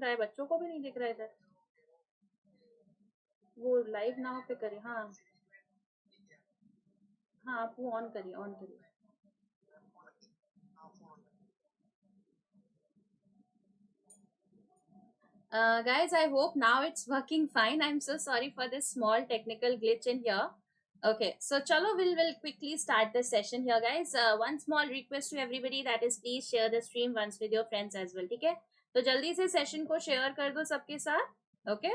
दिख रहा है, बच्चों को भी नहीं दिख रहा है इधर। वो लाइव नाउ पे करिए। हाँ हाँ, आप वो ऑन करिए, ऑन करिए। Guys, I hope now it's working fine. I'm so sorry for this small technical glitch in here. Okay, so chalo, we'll quickly start the session here, guys. One small request to everybody, that is please share the stream once with your friends as well. ठीक है, तो जल्दी से session को share कर दो सबके साथ। ओके,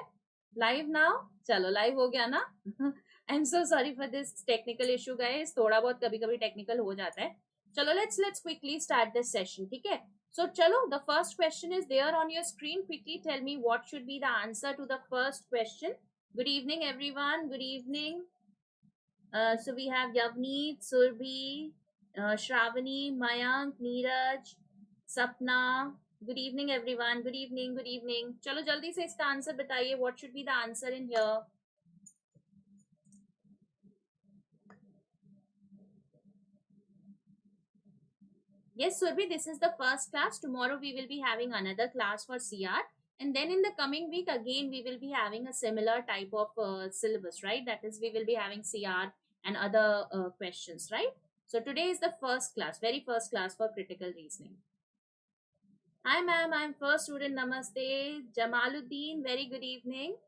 लाइव नाउ, चलो लाइव हो गया ना। I am so sorry for this technical issue guys, थोड़ा बहुत कभी कभी टेक्निकल हो जाता है। चलो let's quickly start this session, ठीक है। So chalo, the first question is there on your screen. Quickly tell me what should be the answer to the first question. Good evening everyone, good evening. So we have Yavneet, Surbhi, Shravani, Mayank, Neeraj, Sapna. Good evening everyone, good evening, good evening. Chalo jaldi se iska answer bataiye, what should be the answer in here? Yes, Surbhi, this is the first class. Tomorrow we will be having another class for CR. And then in the coming week, again, we will be having a similar type of syllabus, right? That is, we will be having CR and other questions, right? So today is the first class, very first class for critical reasoning. Hi, ma'am. I'm first student. Namaste. Jamaluddin, very good evening.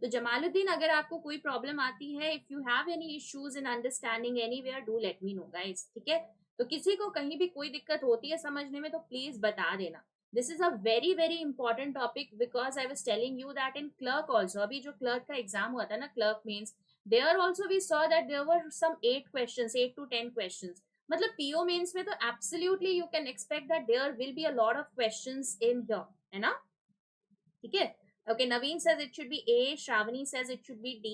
तो जमालुद्दीन, अगर आपको कोई problem आती है, if you have any issues in understanding anywhere, do let me no guys, ठीक है। तो किसी को कहीं भी कोई दिक्कत होती है समझने में तो प्लीज बता देना। This is a very very important topic, because I was telling you that in clerk also, अभी जो क्लर्क का एग्जाम हुआ था ना, clerk means, there also we saw that there were some 8 questions, 8 to 10 questions. मतलब PO mains में तो absolutely you can expect that there will be a lot of questions in here, है ना, ठीक है। Okay, Naveen says it should be A. Shravani says it should be D.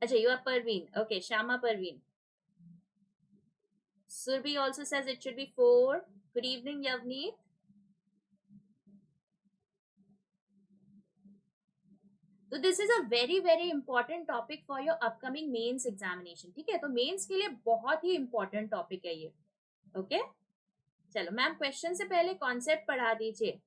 Acha, you are Parveen. Okay, Shama Parveen. Surbhi also says it should be 4. Good evening, Yavneet. So this is a very very important topic for your upcoming mains examination, ठीक है। तो mains के लिए बहुत ही important topic है ये। Okay, चलो ma'am, question से पहले कॉन्सेप्ट पढ़ा दीजिए।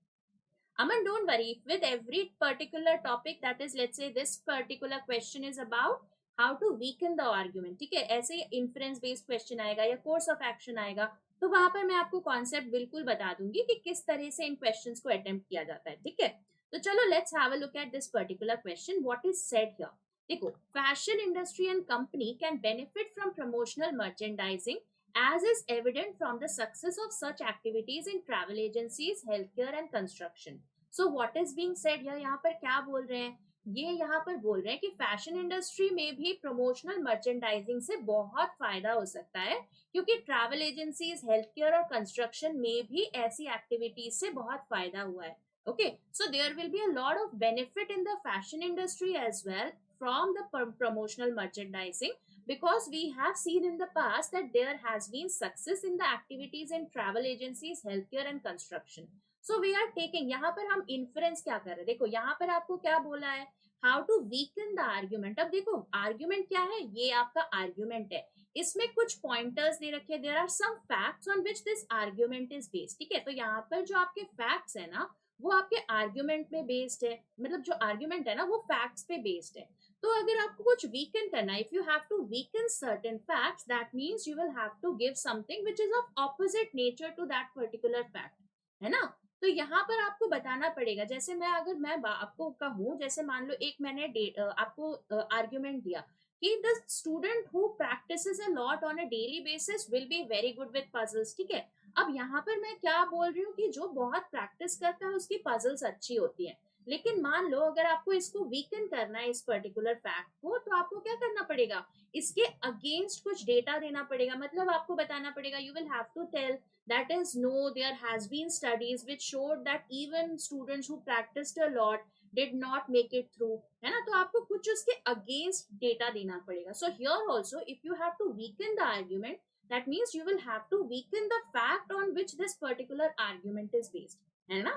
Aman, don't worry. With every particular topic, that is, let's say this particular question is about how to weaken the argument, ठीक है। ऐसे inference based question आएगा या course of action आएगा, तो वहां पर मैं आपको concept बिल्कुल बता दूंगी कि किस तरह से इन questions को attempt किया जाता है, ठीक है। तो चलो let's have a look at this particular question. What is said here? देखो, fashion industry and company can benefit from promotional merchandising as is evident from the success of such activities in travel agencies, healthcare and construction. So what is being said here? यहाँ पर क्या बोल रहे हैं? ये यहाँ पर बोल रहे हैं कि फैशन इंडस्ट्री में भी प्रमोशनल मर्चेंडाइजिंग से बहुत फायदा हो सकता है, क्योंकि ट्रैवल एजेंसीज, हेल्थ केयर और कंस्ट्रक्शन में भी ऐसी एक्टिविटीज से बहुत फायदा हुआ है। Okay, so there will be a lot of benefit in the fashion industry as well from the promotional merchandising, because we have seen in the past that there has been success in the activities in travel agencies, healthcare and construction. So we are taking, यहाँ पर हम inference क्या कर रहे हैं? देखो यहाँ पर आपको क्या बोला है, how to weaken the argument. अब देखो argument क्या है, ये आपका argument है, इसमें कुछ pointers दे रखे हैं, there are some facts on which this argument is based, ठीक है। तो यहाँ पर जो आपके facts है ना, वो आपके argument में based है, मतलब जो argument है ना वो facts पे based है। तो अगर आपको कुछ वीकन करना है, if you have to weaken certain facts, that means you will have to give something which is of opposite nature to that particular fact, है ना। तो यहाँ पर आपको बताना पड़ेगा, जैसे अगर मैं आपको कहूँ, जैसे मान लो एक मैंने आपको आर्ग्यूमेंट दिया कि the student who practices a lot on a daily basis will be very good with puzzles, ठीक है। अब यहाँ पर मैं क्या बोल रही हूँ कि जो बहुत प्रैक्टिस करता है उसकी पजल्स अच्छी होती है, लेकिन मान लो अगर आपको इसको वीकन करना है, इस पर्टिकुलर फैक्ट को, तो आपको क्या करना पड़ेगा, इसके अगेंस्ट कुछ डेटा देना पड़ेगा। मतलब आपको बताना पड़ेगा, you will have to tell that is no, there has been studies which showed that even students who practised a lot did not make it through, है ना। तो आपको कुछ उसके अगेंस्ट डेटा देना पड़ेगा। So here also if you have to weaken the argument, that means you will have to weaken the fact on which this particular argument is based, है ना।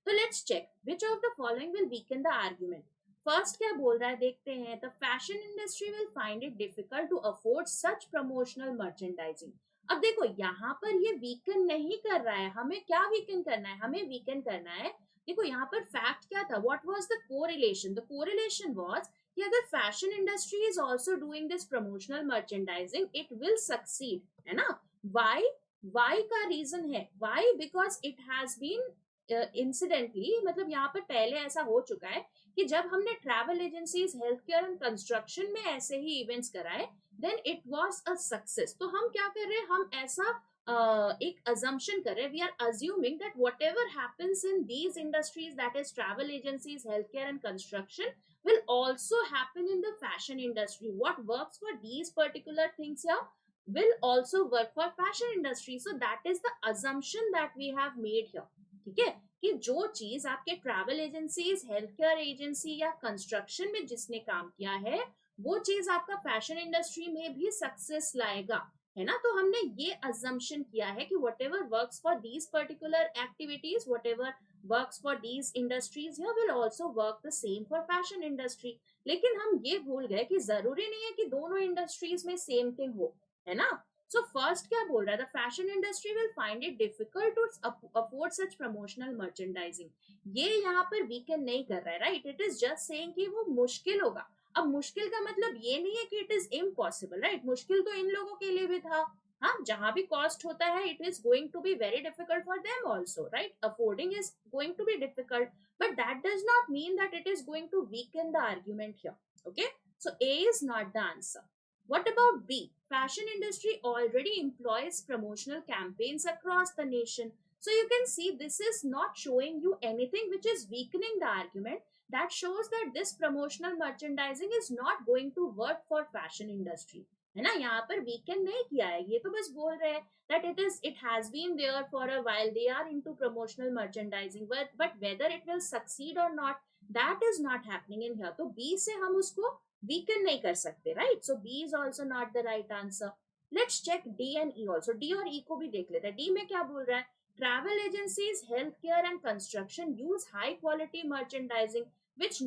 So let's check which of the following will weaken the argument. First क्या बोल रहा है देखते हैं, the fashion industry will find it difficult to afford such promotional merchandising. अब देखो यहाँ पर ये वीकन नहीं कर रहा है, हमें क्या वीकन करना है, हमें वीकन करना है। देखो यहाँ पर फैक्ट क्या था, what was the correlation, the correlation was कि अगर fashion industry is also doing this promotional merchandising it will succeed, है ना। व्हाई, व्हाई का रीजन है, why, because it has been incidentally, मतलब यहाँ पर पहले ऐसा हो चुका है कि जब हमने travel agencies, health care and construction में ऐसे ही इवेंट्स कराए, then it was a success. तो हम क्या कर रहे हैं, हम ऐसा एक अजम्पशन कर रहे हैं, we are assuming that whatever happens in these industries, that is travel agencies, health care and construction, will also happen in the fashion industry. What works for these particular things here will also work for fashion industry. So that is the assumption that we have made here. ठीक है, कि जो चीज आपके travel agencies, health care agency या construction में जिसने काम किया है, वो चीज आपका फैशन इंडस्ट्री में भी सक्सेस लाएगा, है ना। तो हमने ये अजम्पशन किया है कि what ever works for these particular activities, what ever works for these industries here will also work the same for fashion industry. लेकिन हम ये भूल गए कि जरूरी नहीं है कि दोनों इंडस्ट्रीज में सेम थिंग हो, है ना। सो फर्स्ट क्या बोल रहा है, the fashion industry will find it difficult to afford such promotional merchandising. ये यहाँ पर वीकन नहीं कर रहा है, right, it is just saying कि वो मुश्किल होगा। अब मुश्किल का मतलब ये नहीं है कि इट इज इम्पॉसिबल, राइट, मुश्किल तो इन लोगों के लिए भी था। हाँ, जहां भी कॉस्ट होता है it is going to be very difficult for them also, right, affording is going to be difficult, but that does not mean that it is going to weaken the argument here. Okay, so A is not the answer. What about B? Fashion industry already employs promotional campaigns across the nation. So you can see this is not showing you anything which is weakening the argument. That shows that this promotional merchandising is not going to work for fashion industry. है ना, यहाँ पर weaken नहीं किया है, ये तो बस बोल रहे हैं that it has been there for a while, they are into promotional merchandising, but whether it will succeed or not, that is not happening in here. तो B से हम उसको weaken नहीं कर सकते, right? So B is also not the right answer. Let's check D and E also. D और E को भी देख लेते हैं। D में क्या बोल रहा है, travel agencies, healthcare and construction use high quality merchandising which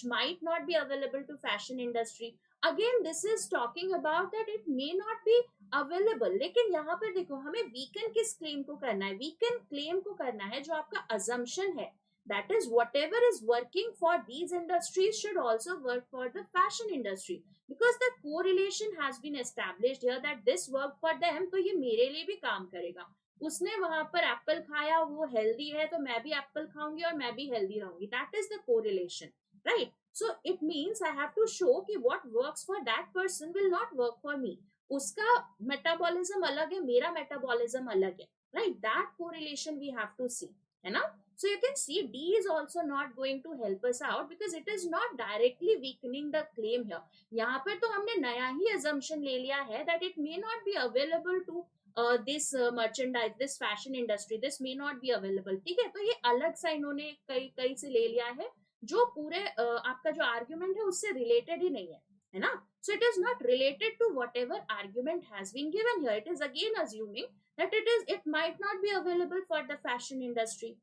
might not be available to fashion industry. Again this is talking about that it may not be available. लेकिन यहाँ पर देखो हमें weaken किस claim को करना है, weaken claim को करना है जो आपका assumption है, that is whatever is working for these industries should also work for the fashion industry, because the correlation has been established here that this work for them, तो ये मेरे लिए भी काम करेगा। उसने वहां पर एप्पल खाया, वो हेल्दी है, तो मैं भी एप्पल खाऊंगी और मैं भी हेल्दी रहूंगी, that is the correlation, right. So it means I have to show कि what works for that person will not work for me. उसका मेटाबॉलिज्म अलग है, मेरा मेटाबॉलिज्म अलग है, right, that correlation we have to see, है ना। So you can see D is also not going to help us out because it is not directly weakening the claim here. यहाँ पर तो हमने नया ही assumption ले लिया है that it may not be available to this merchandise, this fashion industry, this may not be available. ठीक है, तो ये अलग सा इन्होंने कई से ले लिया है जो पूरे आपका जो argument है उससे related ही नहीं है ना। So it is not related to whatever argument has been given here. It is again assuming that it might not be available for the fashion industry.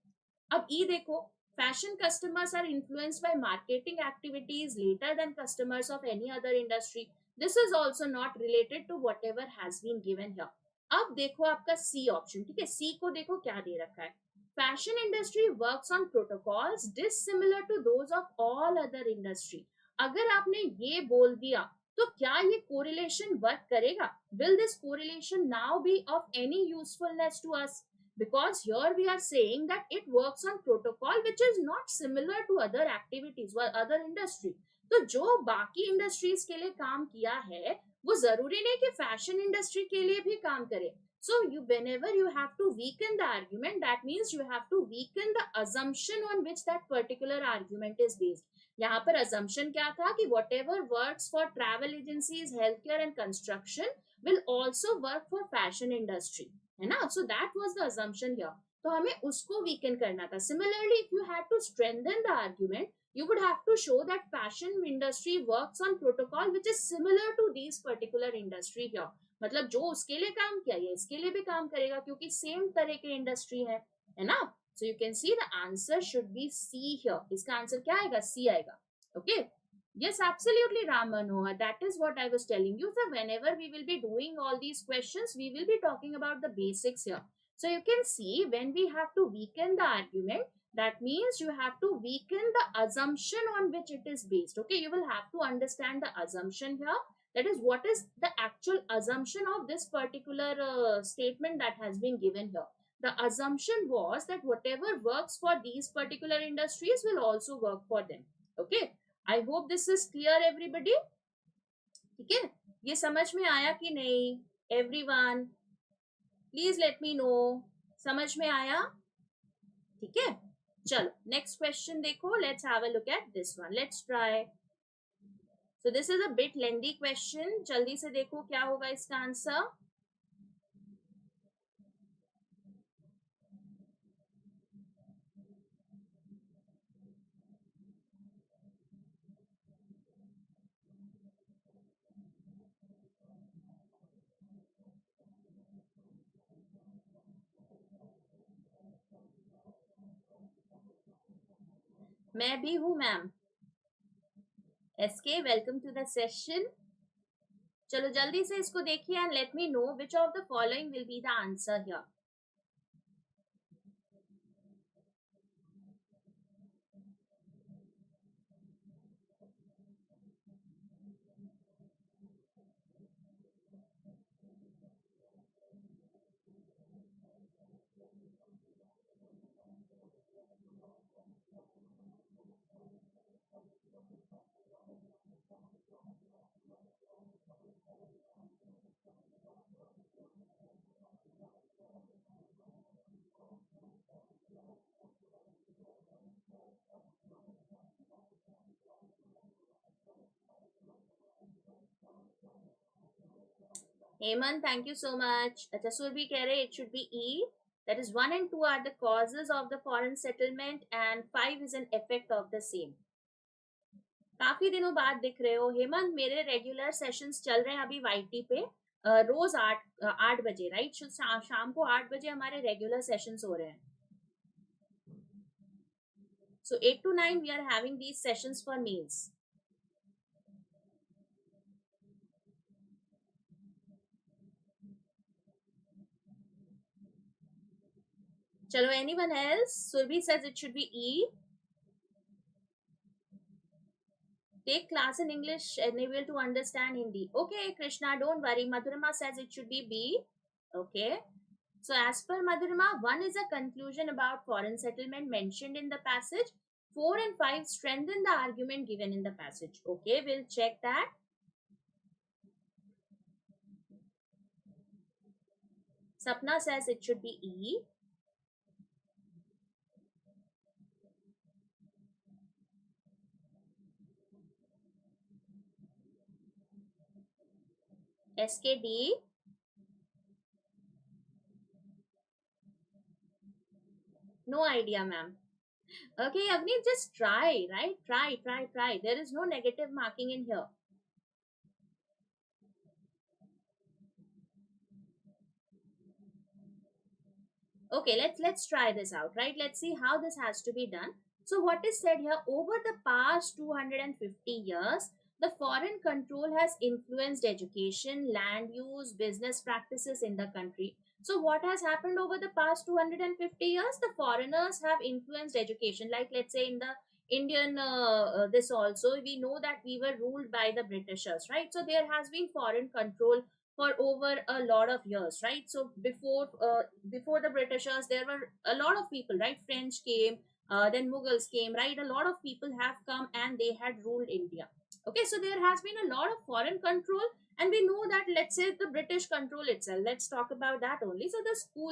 अब ई देखो, fashion customers are influenced by marketing activities later than customers of any other industry, this is also not related to whatever has been given here. अब देखो आपका C option, ठीक है, सी को देखो क्या दे रखा है, fashion industry works on protocols dissimilar to those of all other industry. अगर आपने ये बोल दिया तो क्या ये कोरिलेशन वर्क करेगा, will this correlation now be of any usefulness to us, because here we are saying that it works on protocol which is not similar to other activities or other industry. तो जो बाकी industries के लिए काम किया है वो जरूरी नहीं कि फैशन इंडस्ट्री के लिए भी काम करे। So you whenever you have to weaken the argument, that means you have to weaken the assumption on which that particular argument is based. यहाँ पर assumption क्या था कि whatever works for travel agencies, healthcare and construction will also work for fashion industry, है ना। So that was the assumption here, तो हमें उसको वीकन करना था। Similarly if you have to strengthen the argument you would have to show that fashion industry works on protocol which is similar to these particular industry here, मतलब जो उसके लिए काम किया है इसके लिए भी काम करेगा क्योंकि सेम तरह के इंडस्ट्री है ना। so you can see the answer should be C here, इसका आंसर क्या आएगा, C आएगा। Okay. Yes, absolutely, Ram Manohar. That is what I was telling you. So whenever we will be doing all these questions, we will be talking about the basics here. So you can see when we have to weaken the argument, that means you have to weaken the assumption on which it is based. Okay, you will have to understand the assumption here. That is, what is the actual assumption of this particular statement that has been given here. The assumption was that whatever works for these particular industries will also work for them. Okay, I hope this is clear everybody. ठीक है, ये समझ में आया कि नहीं everyone? Please let me no. समझ में आया? ठीक है, चलो नेक्स्ट क्वेश्चन देखो. Let's have a look at this one. Let's try. So this is a bit lengthy question. जल्दी से देखो क्या होगा इसका आंसर. मैं भी हूँ ma'am. SK, welcome to the session. चलो जल्दी से इसको देखिए and let me know which of the following will be the answer here. Hemant, thank you so much. अच्छा, सुरभि कह रहे it should be E. That is 1 and 2 are the causes of the foreign settlement and 5 is an effect of the same. काफी दिनों बाद दिख रहे हो हेमंत. मेरे रेगुलर सेशंस चल रहे हैं अभी वाईटी पे. रोज 8 बजे राइट. शाम को 8 बजे हमारे रेगुलर सेशंस हो रहे हैं. So 8 to 9 we are having these sessions for meals. Chalo, anyone else? Surbi says it should be E. Take class in English, enable to understand Hindi. Okay, Krishna, don't worry. Madhurima says it should be B. Okay. So as per Madhurima, 1 is a conclusion about foreign settlement mentioned in the passage. 4 and 5 strengthen the argument given in the passage. Okay, we'll check that. Sapna says it should be E. SKD. No idea, ma'am. Okay, Avni, just try, right? Try. There is no negative marking in here. Okay, let's try this out, right? Let's see how this has to be done. So what is said here, over the past 250 years, the foreign control has influenced education, land use, business practices in the country. So what has happened over the past 250 years? The foreigners have influenced education. Like let's say in the Indian, this also, we know that we were ruled by the Britishers, right? So there has been foreign control for over a lot of years, right? So before the Britishers, there were a lot of people, right? French came, then Mughals came, right? A lot of people have come and they had ruled India. Okay, so there has been a lot of foreign control, and we know that, let's say, the British control itself. Let's talk about that only. So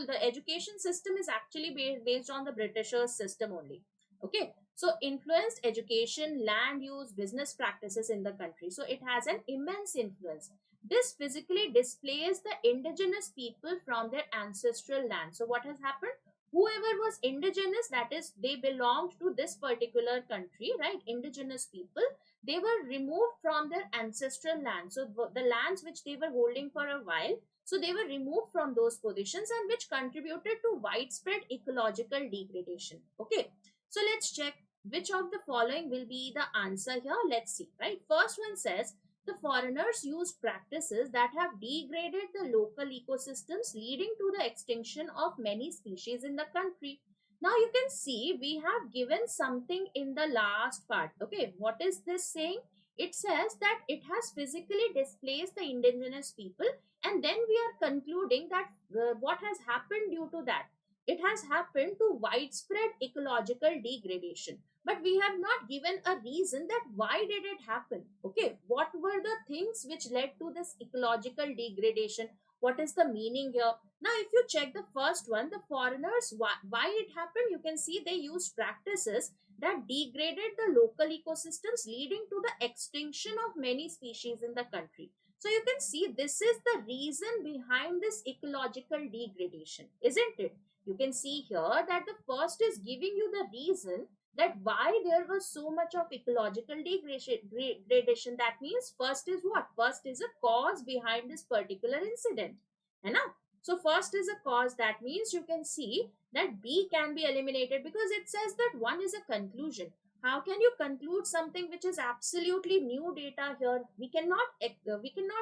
the education system is actually based on the Britishers system only. Okay, so influenced education, land use, business practices in the country. So it has an immense influence. This physically displays the indigenous people from their ancestral land. So what has happened? Whoever was indigenous, that is, they belonged to this particular country, right? Indigenous people, they were removed from their ancestral land. So the lands which they were holding for a while, so they were removed from those positions, and which contributed to widespread ecological degradation. Okay, so let's check. which of the following will be the answer here? Let's see, right? First one says the foreigners used practices that have degraded the local ecosystems, leading to the extinction of many species in the country. Now you can see we have given something in the last part. Okay, what is this saying? It says that it has physically displaced the indigenous people, and then we are concluding that what has happened due to that? It has happened to widespread ecological degradation, but we have not given a reason that why did it happen. Okay, what were the things which led to this ecological degradation? What is the meaning here? Now if you check the first one, the foreigners, why it happened, you can see they used practices that degraded the local ecosystems, leading to the extinction of many species in the country. So you can see this is the reason behind this ecological degradation, isn't it? You can see here that the first is giving you the reason that why there was so much of ecological degradation. That means first is what? First is a cause behind this particular incident. है ना? So first is a cause. That means you can see that B can be eliminated because it says that one is a conclusion. How can you conclude something which is absolutely new data here? We cannot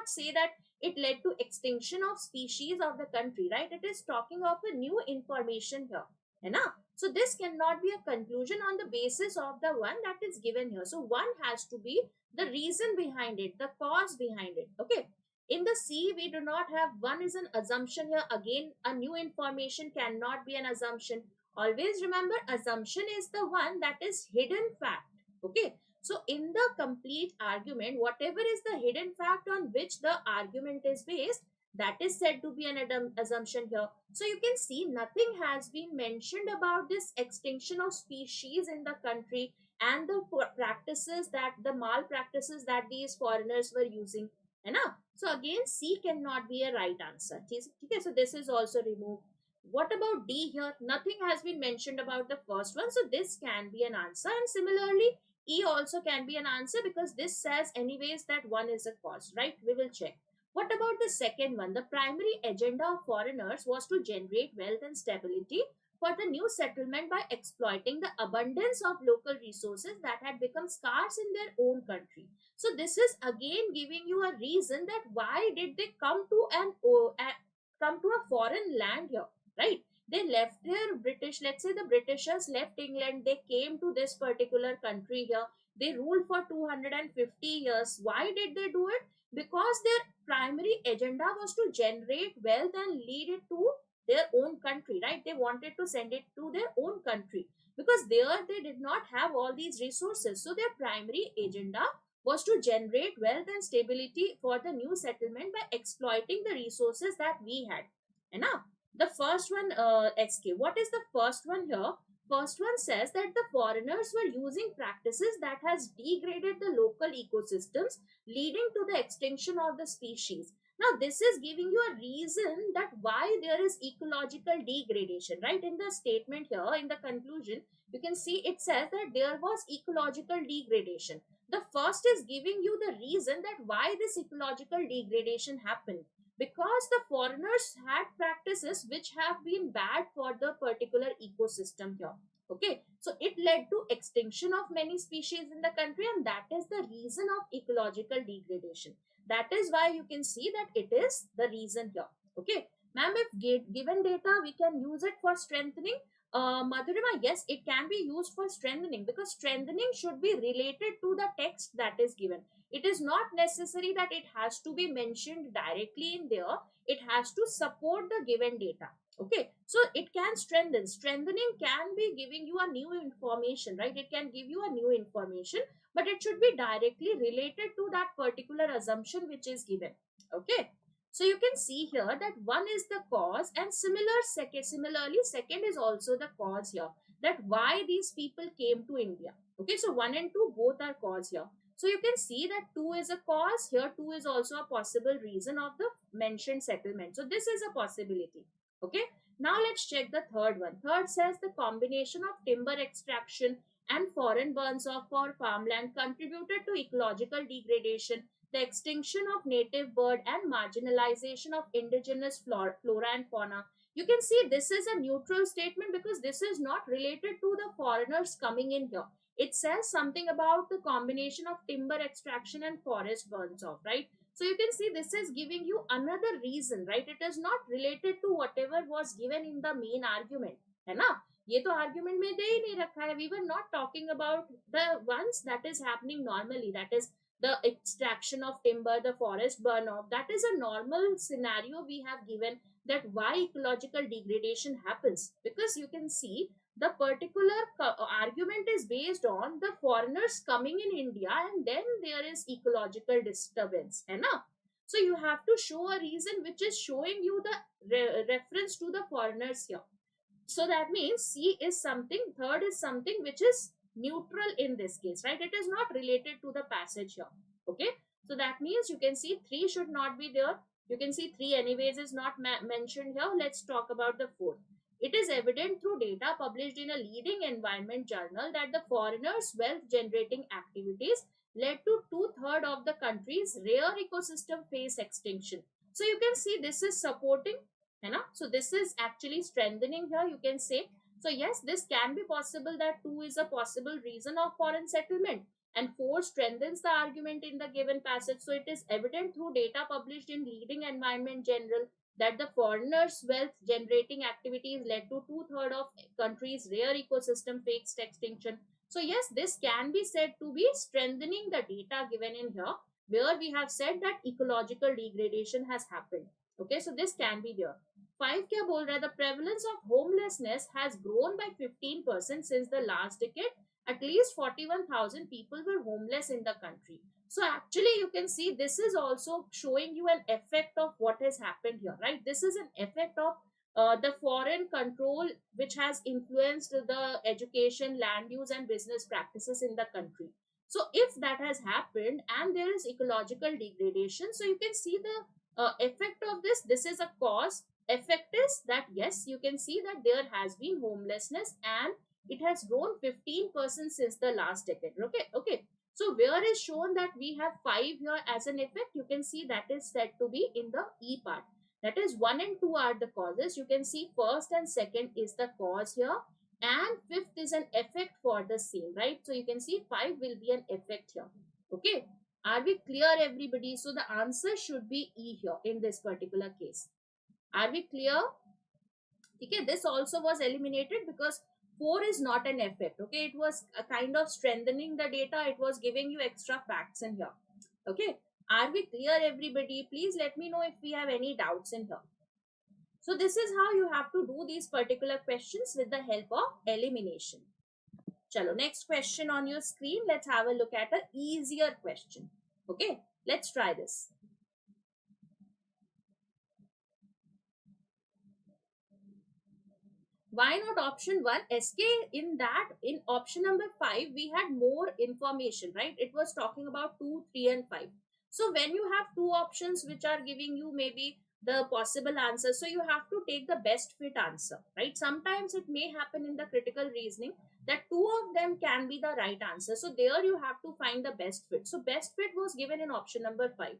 say that it led to extinction of species of the country, right? It is talking of a new information here. है ना? So this cannot be a conclusion on the basis of the one that is given here. So one has to be the reason behind it, the cause behind it. Okay. In the C, we do not have one is an assumption here. Again, a new information cannot be an assumption. Always remember, assumption is the one that is hidden fact. Okay. So in the complete argument, whatever is the hidden fact on which the argument is based, that is said to be an assumption here. So you can see nothing has been mentioned about this extinction of species in the country and the practices that the malpractices that these foreigners were using. है ना? So again, C cannot be a right answer. Okay, so this is also removed. What about D here? Nothing has been mentioned about the first one, so this can be an answer. And similarly, E also can be an answer because this says anyways that one is a cause, right? We will check. What about the second one? The primary agenda of foreigners was to generate wealth and stability for the new settlement by exploiting the abundance of local resources that had become scarce in their own country. So this is again giving you a reason that why did they come to come to a foreign land here, right? They left their British, let's say the Britishers left England, they came to this particular country here. They ruled for 250 years. Why did they do it? Because their primary agenda was to generate wealth and lead it to their own country, right? They wanted to send it to their own country because there they did not have all these resources. So their primary agenda was to generate wealth and stability for the new settlement by exploiting the resources that we had. Enough. The first one, XK. What is the first one here? First one says that the foreigners were using practices that has degraded the local ecosystems, leading to the extinction of the species. Now, this is giving you a reason that why there is ecological degradation, right? In the statement here, in the conclusion, you can see it says that there was ecological degradation. The first is giving you the reason that why this ecological degradation happened. Because the foreigners had practices which have been bad for the particular ecosystem here. Okay, so it led to extinction of many species in the country, and that is the reason of ecological degradation. That is why you can see that it is the reason here. Okay, ma'am, if given data, we can use it for strengthening. Madhurima, yes, it can be used for strengthening because strengthening should be related to the text that is given. It is not necessary that it has to be mentioned directly in there. It has to support the given data. Okay, so it can strengthen. Strengthening can be giving you a new information, right? It can give you a new information, but it should be directly related to that particular assumption which is given. Okay, so you can see here that one is the cause, and similarly second is also the cause here, that why these people came to India. Okay, so 1 and 2 both are cause here. So you can see that 2 is a cause here, 2 is also a possible reason of the mentioned settlement. So this is a possibility. Okay, now let's check the third one. Third says the combination of timber extraction and foreign burns off for farmland contributed to ecological degradation, the extinction of native bird, and marginalization of indigenous flora and fauna. You can see this is a neutral statement because this is not related to the foreigners coming in here. it says something about the combination of timber extraction and forest burns off, right? So you can see this is giving you another reason, right? It is not related to whatever was given in the main argument, है ना? ये तो argument में दे ही नहीं रखा है. We were not talking about the ones that is happening normally, that is the extraction of timber, the forest burn off. That is a normal scenario we have given, that why ecological degradation happens, because you can see the particular argument is based on the foreigners coming in India, and then there is ecological disturbance, है ना? So you have to show a reason which is showing you the reference to the foreigners here. So that means C is something, third is something which is neutral in this case, right? It is not related to the passage here. Okay, so that means you can see 3 should not be there. You can see 3 anyways is not mentioned here. Let's talk about the fourth. It is evident through data published in a leading environment journal that the foreigners' wealth generating activities led to 2/3 of the country's rare ecosystem face extinction. So you can see this is supporting, है ना? So this is actually strengthening here, you can say. So yes, this can be possible that 2 is a possible reason of foreign settlement, and 4 strengthens the argument in the given passage. So it is evident through data published in leading environment journal that the foreigners' wealth generating activities led to 2/3 of country's rare ecosystem faced extinction. So yes, this can be said to be strengthening the data given in here, where we have said that ecological degradation has happened. Okay, so this can be there. 5 क्या बोल रहा है? The prevalence of homelessness has grown by 15% since the last decade. At least 41,000 people were homeless in the country. So actually you can see this is also showing you an effect of what has happened here, right? This is an effect of the foreign control which has influenced the education, land use and business practices in the country. So if that has happened and there is ecological degradation, so you can see the effect of this. This is a cause. Effect is that yes, you can see that there has been homelessness and it has grown 15% since the last decade. Okay. So where is shown that we have 5 here as an effect, you can see that is said to be in the E part. That is 1 and 2 are the causes. You can see first and second is the cause here, and fifth is an effect for the same, right? So you can see 5 will be an effect here. Okay. Are we clear, everybody? So the answer should be E here in this particular case. Are we clear? Okay, this also was eliminated because 4 is not an effect. Okay, it was a kind of strengthening the data. It was giving you extra facts in here. Okay, are we clear, everybody? Please let me know if we have any doubts in here. So this is how you have to do these particular questions with the help of elimination. Chalo, next question on your screen. Let's have a look at an easier question. Okay, let's try this. Why not option 1? SK, in that, in option number 5, we had more information, right? It was talking about 2, 3 and 5. So when you have 2 options which are giving you maybe the possible answer, so you have to take the best fit answer, right? Sometimes it may happen in the critical reasoning that 2 of them can be the right answer. So there you have to find the best fit. So best fit was given in option number 5.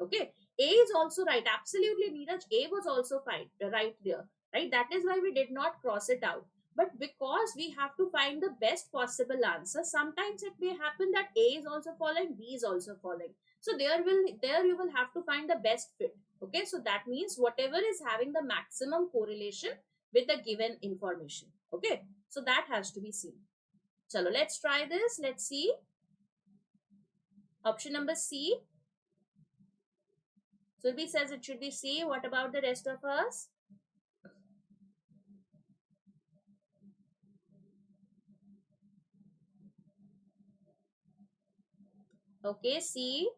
Okay. A is also right. Absolutely, Neeraj. A was also fine, right there. Right, that is why we did not cross it out. But because we have to find the best possible answer, sometimes it may happen that A is also following, B is also following. So there you will have to find the best fit. Okay, so that means whatever is having the maximum correlation with the given information. Okay, so that has to be seen. Chalo, let's try this. Let's see. Option number C. Surbi says it should be C. What about the rest of us? Okay, C.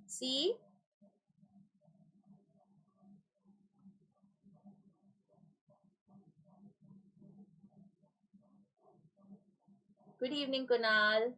C. Good evening, Kunal.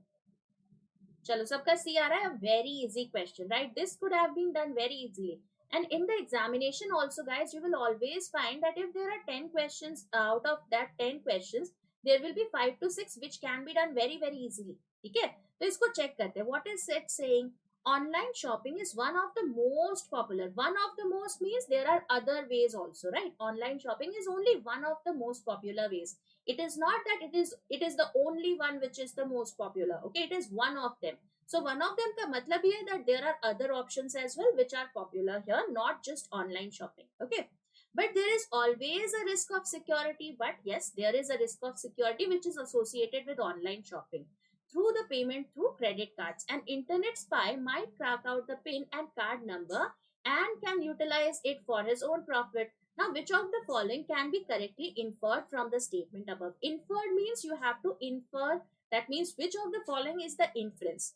Chalo, sabka C aa raha hai. Very easy question, right? This could have been done very easily. And in the examination also, guys, you will always find that if there are 10 questions, out of that 10 questions, there will be 5 to 6 which can be done very, very easily. Okay? So, isko check karte. What is it saying? online shopping is one of the most popular. One of the most means there are other ways also, right? Online shopping is only one of the most popular ways. It is not that it is the only one which is the most popular. Okay, it is one of them. So one of them ka matlab ye hai that there are other options as well which are popular here, not just online shopping. Okay. But there is always a risk of security. But yes, there is a risk of security which is associated with online shopping through the payment through credit cards. An internet spy might crack out the PIN and card number and can utilize it for his own profit. Now, which of the following can be correctly inferred from the statement above? Inferred means you have to infer. That means which of the following is the inference.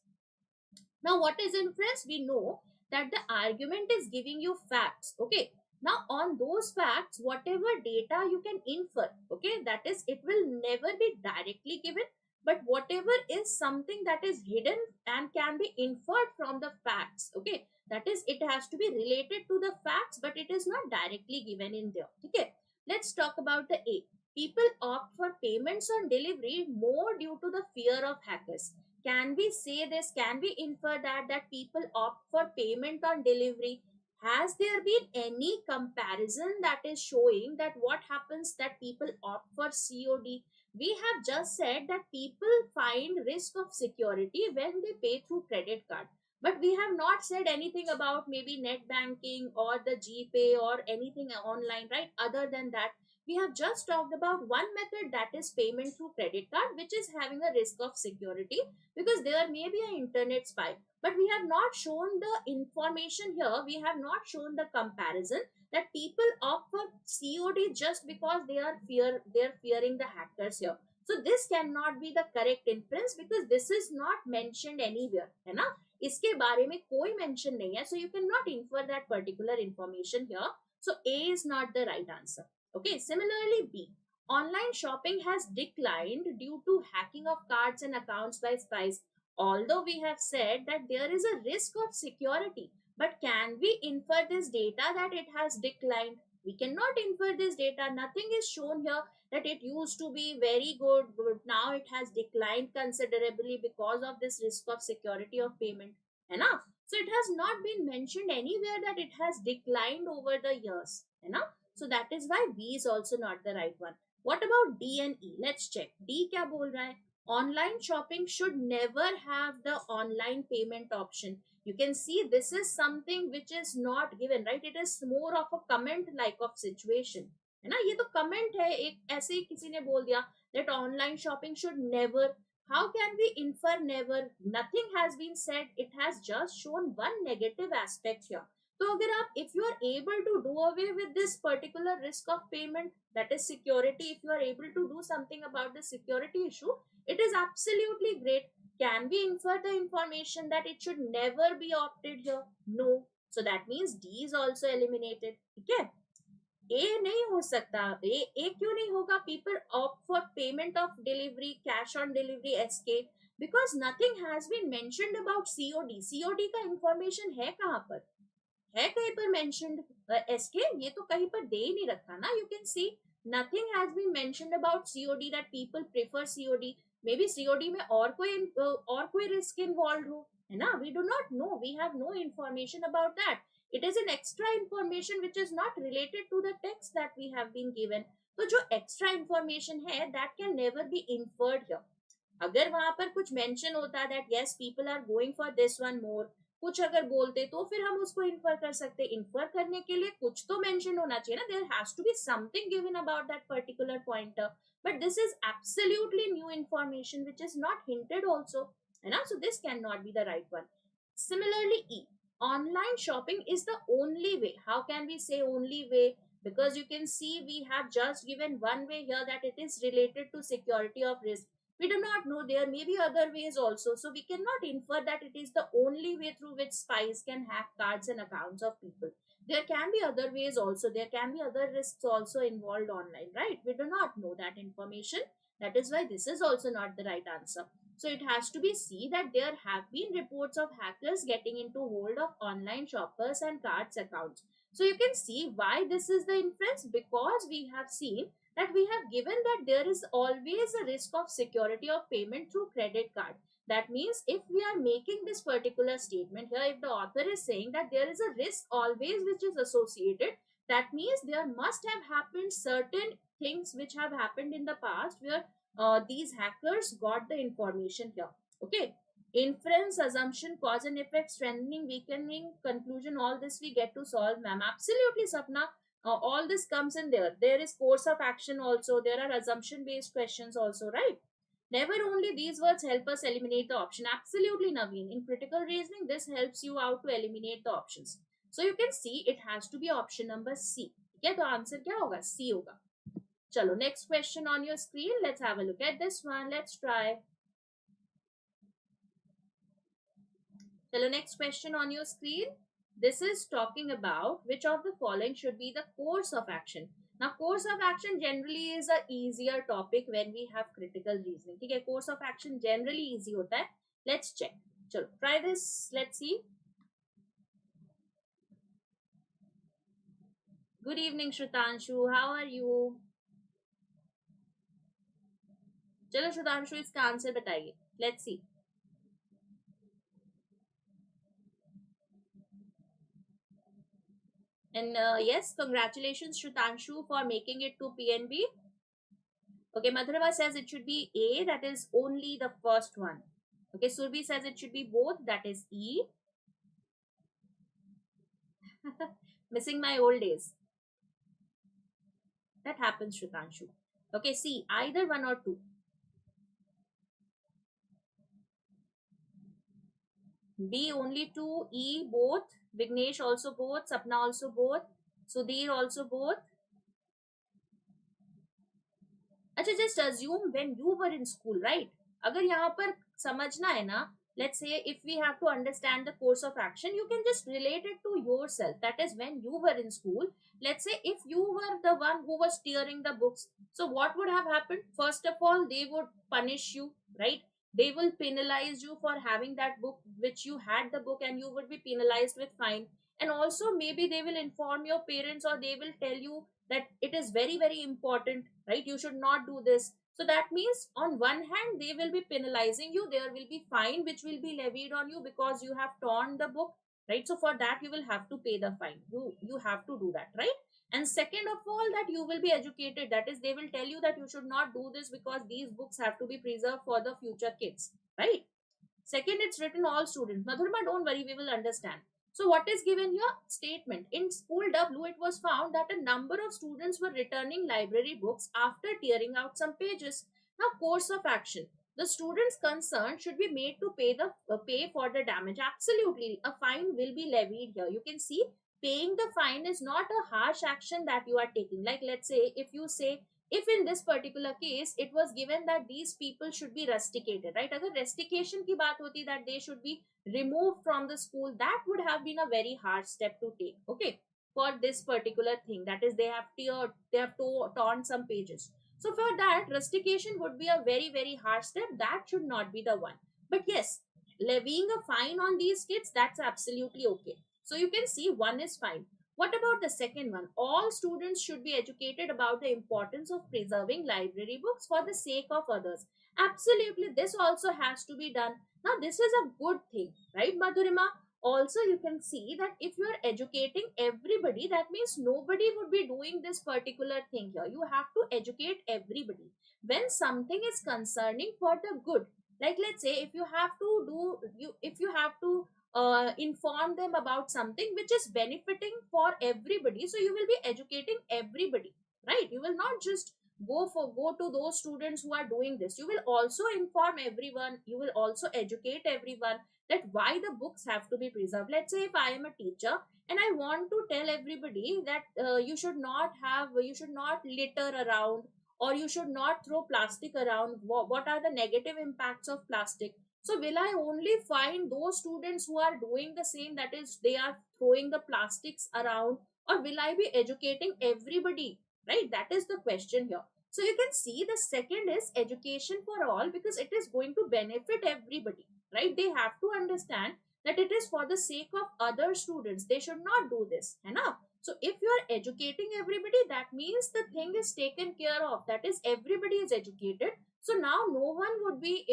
Now, what is inference? We know that the argument is giving you facts. Okay. Now, on those facts, whatever data you can infer, okay, that is, it will never be directly given, but whatever is something that is hidden and can be inferred from the facts, okay, that is, it has to be related to the facts, but it is not directly given in there. Okay. Let's talk about the A. People opt for payments on delivery more due to the fear of hackers. Can we say this? Can we infer that people opt for payment on delivery? Has there been any comparison that is showing that what happens that people opt for COD? We have just said that people find risk of security when they pay through credit card. But we have not said anything about maybe net banking or the GPay or anything online, right? Other than that, we have just talked about one method, that is payment through credit card, which is having a risk of security because there may be an internet spy. But we have not shown the information here. We have not shown the comparison that people opt for COD just because they're fearing the hackers here. So this cannot be the correct inference because this is not mentioned anywhere, है ना? इसके बारे में कोई mention नहीं है. So you cannot infer that particular information here. So A is not the right answer. Okay, similarly B. Online shopping has declined due to hacking of cards and accounts by spies. Although we have said that there is a risk of security, but can we infer this data that it has declined? We cannot infer this data. Nothing is shown here that it used to be very good, but now it has declined considerably because of this risk of security of payment. Enough. So it has not been mentioned anywhere that it has declined over the years. Enough. So that is why B is also not the right one. What about D and E? Let's check. D क्या बोल रहा है? Online shopping should never have the online payment option. You can see this is something which is not given, right? It is more of a comment like of situation, है ना? ये तो comment है, एक ऐसे ही किसी ने बोल दिया that online shopping should never. How can we infer never? Nothing has been said. It has just shown one negative aspect here. तो अगर आप if you are able to do away with this particular risk of payment, that is security, if you are able to do something about the security issue, it is absolutely great. Can we infer the information that it should never be opted here? No. So that means D is also eliminated. Okay. A नहीं हो सकता. A क्यों नहीं होगा? People opt for payment of delivery, cash on delivery, SK, because nothing has been mentioned about COD. COD का information है कहाँ पर? है कहीं पर mentioned SK? ये तो कहीं पर दे ही नहीं रखा ना. You can see nothing has been mentioned about COD that people prefer COD. Maybe COD में और कोई risk involved हो, है ना? We do not know. We have no information about that. It is an extra information which is not related to the text that we have been given. तो जो extra information है that can never be inferred here. अगर वहां पर कुछ mention होता that yes people are going for this one more, कुछ अगर बोलते तो फिर हम उसको इन्फर कर सकते. इन्फर करने के लिए कुछ तो मेंशन होना चाहिए ना. There has to be something given about that particular pointer, but this is absolutely new information which is not hinted also, है ना. So this can not be the right one. Similarly E. Online shopping is the only way. How can we say only way? Because you can see we have just given one way here that it is related to security of risk. We do not know, there may be other ways also. So we cannot infer that it is the only way through which spies can hack cards and accounts of people. There can be other ways also. There can be other risks also involved online, right? We do not know that information. That is why this is also not the right answer. So it has to be seen that there have been reports of hackers getting into hold of online shoppers and cards accounts. So you can see why this is the inference, because we have seen that we have given that there is always a risk of security of payment through credit card. That means if we are making this particular statement here, if the author is saying that there is a risk always which is associated, that means there must have happened certain things which have happened in the past where these hackers got the information here. Okay. Inference, assumption, cause and effect, strengthening, weakening, conclusion, all this we get to solve, ma'am. Absolutely, Sapna. All this comes in there. There is course of action also. There are assumption based questions also, right? Never only these words help us eliminate the option. Absolutely, Naveen. In critical reasoning, this helps you out to eliminate the options. So you can see it has to be option number C. Okay, the answer क्या होगा? C होगा. Chalo, next question on your screen. Let's have a look at this one. Let's try. Chalo, next question on your screen. This is talking about which of the following should be the course of action. Now, course of action generally is a easier topic when we have critical reasoning. Okay, course of action generally easy hota hai. Let's check. Chalo, try this. Let's see. Good evening, Shrutanshu. How are you? चलो श्रुतांशु इसका answer बताइए. Let's see. And yes, congratulations, Shrutanshu, for making it to PNB. Okay, Madhurava says it should be A, that is only the first one. Okay, Surbi says it should be both, that is E. Missing my old days. That happens, Shrutanshu. Okay, C, either one or two. B, only two. E, both. Vignesh also both. Sapna also both. Sudhir also both. अच्छा, just assume when you were in school, right? अगर यहाँ पर समझना है ना, let's say if we have to understand the course of action, you can just relate it to yourself. That is when you were in school. Let's say if you were the one who was tearing the books, so what would have happened? First of all, they would punish you, right? They will penalize you for having that book which you had the book, and you would be penalized with fine. And also maybe they will inform your parents, or they will tell you that it is very very important, right? You should not do this. So that means on one hand they will be penalizing you, there will be fine which will be levied on you because you have torn the book, right? So for that you will have to pay the fine. You have to do that, right? And second of all, that you will be educated, that is they will tell you that you should not do this because these books have to be preserved for the future kids, right? Second, it's written all students. Madhurma, don't worry, we will understand. So what is given here? Statement. In school W, it was found that a number of students were returning library books after tearing out some pages. Now, course of action. The students concerned should be made to pay for the damage. Absolutely, a fine will be levied here. You can see paying the fine is not a harsh action that you are taking. Like let's say if you say, if in this particular case it was given that these people should be rusticated, right? Agar rustication ki baat hoti that they should be removed from the school, that would have been a very hard step to take. Okay, for this particular thing, that is they have torn some pages. So for that, rustication would be a very very hard step. That should not be the one. But yes, levying a fine on these kids, that's absolutely okay. So you can see one is fine. What about the second one? All students should be educated about the importance of preserving library books for the sake of others. Absolutely, this also has to be done. Now, this is a good thing, right, Madhurima? Also, you can see that if you are educating everybody, that means nobody would be doing this particular thing here. You have to educate everybody. When something is concerning for the good, like let's say if you have to if you have to inform them about something which is benefiting for everybody, so you will be educating everybody, right? You will not just go to those students who are doing this. You will also inform everyone, you will also educate everyone that why the books have to be preserved. Let's say if I am a teacher and I want to tell everybody that you should not litter around, or you should not throw plastic around. What are the negative impacts of plastic? So will I only find those students who are doing the same, that is they are throwing the plastics around, or will I be educating everybody, right? That is the question here. So you can see the second is education for all, because it is going to benefit everybody, right? They have to understand that it is for the sake of other students. They should not do this, है ना? So if you are educating everybody, that means the thing is taken care of. That is, everybody is educated. So now no one would be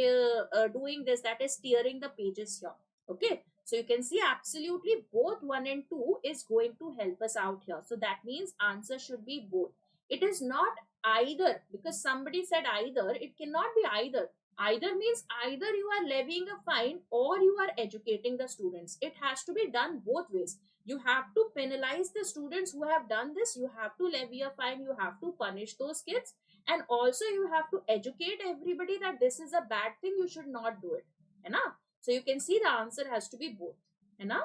doing this, that is tearing the pages here. Okay. So you can see absolutely both 1 and 2 is going to help us out here. So that means answer should be both. It is not either, because somebody said either. It cannot be either. Either means either you are levying a fine or you are educating the students. It has to be done both ways. You have to penalize the students who have done this. You have to levy a fine. You have to punish those kids. And also you have to educate everybody that this is a bad thing. You should not do it. है ना? So you can see the answer has to be both. है ना?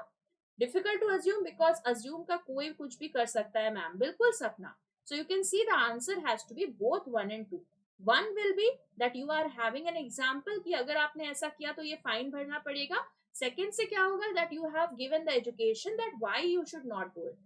Difficult to assume because assume का कोई कुछ भी कर सकता है मैम. बिल्कुल सकना. So you can see the answer has to be both 1 and 2. One will be that you are having an example कि अगर आपने ऐसा किया तो ये फाइन भरना पड़ेगा. Second से क्या होगा that you have given the education that why you should not do it.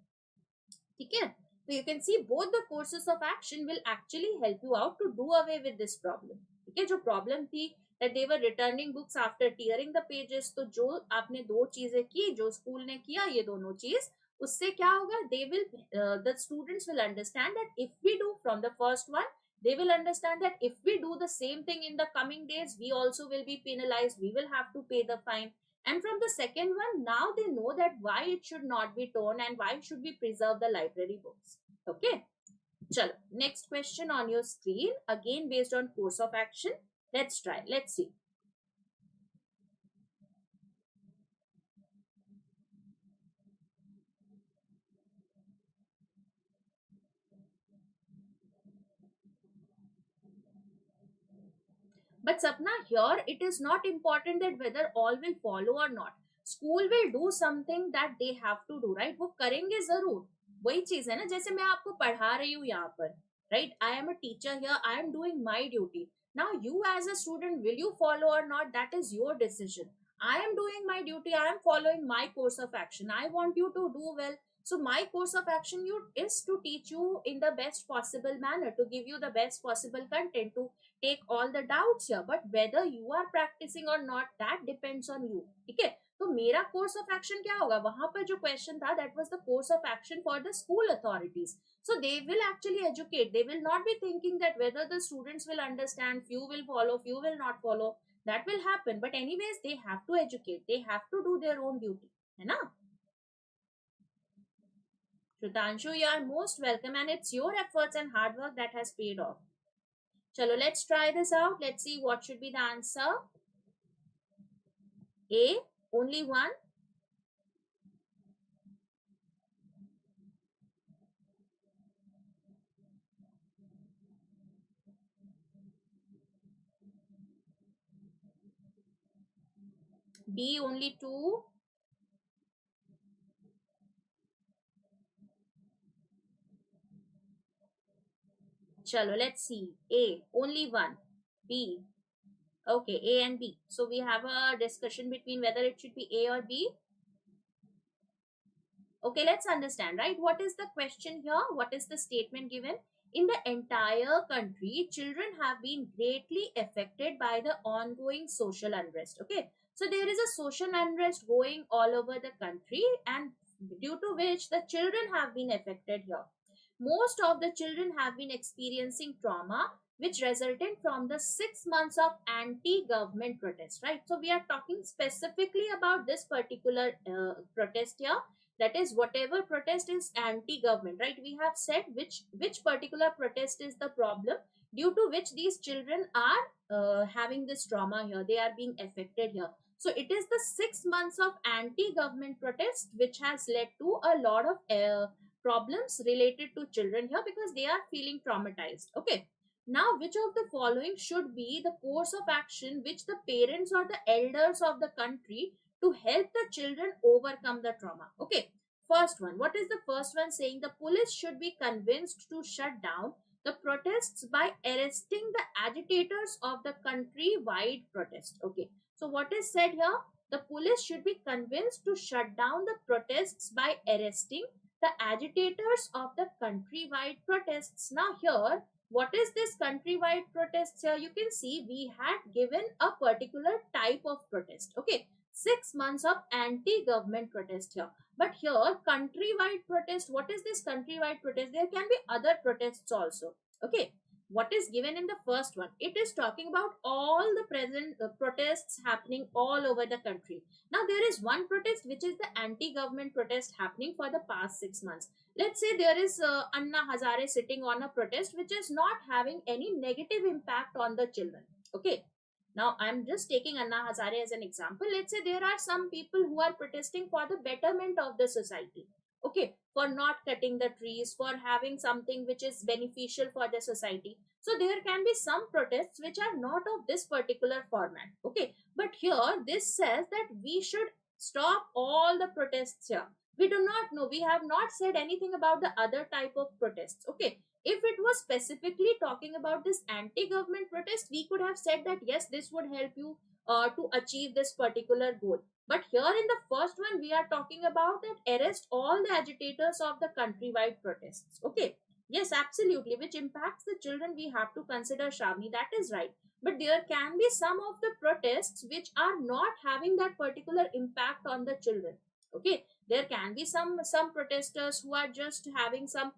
ठीक है? So you can see both the courses of action will actually help you out to do away with this problem. ठीक है? जो problem थी that they were returning books after tearing the pages, तो जो आपने दो चीजें की, जो स्कूल ने किया, ये दोनों चीज, उससे क्या होगा, they will the students will understand that if we do from the first one, they will understand that if we do the same thing in the coming days, we also will be penalized, we will have to pay the fine. And from the second one, now they know that why it should not be torn and why should we preserve the library books. Okay. Chalo, next question on your screen, again based on course of action. Let's try. Let's see. But Sapna, here it is not important that whether all will follow or not. School will do something that they have to do, right? वो करेंगे जरूर. वही चीज है ना, जैसे मैं आपको पढ़ा रही हूँ यहाँ पर, right? I am a teacher here. I am doing my duty. Now you as a student, will you follow or not? That is your decision. I am doing my duty. I am following my course of action. I want you to do well. So my course of action is to teach you in the best possible manner, to give you the best possible content, to take all the doubts here, but whether you are practicing or not, that depends on you. ठीक है? तो मेरा course of action क्या होगा, वहां पर जो question था that was the course of action for the school authorities. So they will actually educate. They will not be thinking that whether the students will understand, few will follow, few will not follow. That will happen, but anyways they have to educate, they have to do their own duty, है ना? Shrutanshu, you are most welcome, and it's your efforts and hard work that has paid off. Chalo, let's try this out. Let's see what should be the answer. A, only one. B, only two. Chalo, let's see. A, only one. B. Okay, A and B. So we have a discussion between whether it should be A or B. Okay, let's understand, right? What is the question here? What is the statement given? In the entire country, children have been greatly affected by the ongoing social unrest. Okay, so there is a social unrest going all over the country, and due to which the children have been affected here. Most of the children have been experiencing trauma which resulted from the 6 months of anti-government protest, right? So we are talking specifically about this particular protest here, that is whatever protest is anti-government, right? We have said which particular protest is the problem due to which these children are having this trauma here, they are being affected here. So it is the 6 months of anti-government protest which has led to a lot of problems related to children here because they are feeling traumatized. Okay, now which of the following should be the course of action which the parents or the elders of the country to help the children overcome the trauma? Okay, first one, what is the first one saying? The police should be convinced to shut down the protests by arresting the agitators of the country-wide protest. Okay, so what is said here? The police should be convinced to shut down the protests by arresting the agitators of the country-wide protests. Now here, what is this country-wide protests here? You can see we had given a particular type of protest. Okay, 6 months of anti-government protest here. But here, countrywide protest, what is this countrywide protest? There can be other protests also. Okay, what is given in the first one? It is talking about all the present protests happening all over the country. Now, there is one protest which is the anti-government protest happening for the past 6 months. Let's say there is Anna Hazare sitting on a protest which is not having any negative impact on the children. Okay, now I'm just taking Anna Hazare as an example. Let's say there are some people who are protesting for the betterment of the society. Okay, for not cutting the trees, for having something which is beneficial for the society. So there can be some protests which are not of this particular format. Okay, but here this says that we should stop all the protests here. We do not know, we have not said anything about the other type of protests. Okay, if it was specifically talking about this anti-government protest, we could have said that yes, this would help you to achieve this particular goal. But here in the first one, we are talking about that arrest all the agitators of the countrywide protests. Okay, yes, absolutely, which impacts the children, we have to consider, Shravani, that is right. But there can be some of the protests which are not having that particular impact on the children. Okay, there can be some protesters who are just having some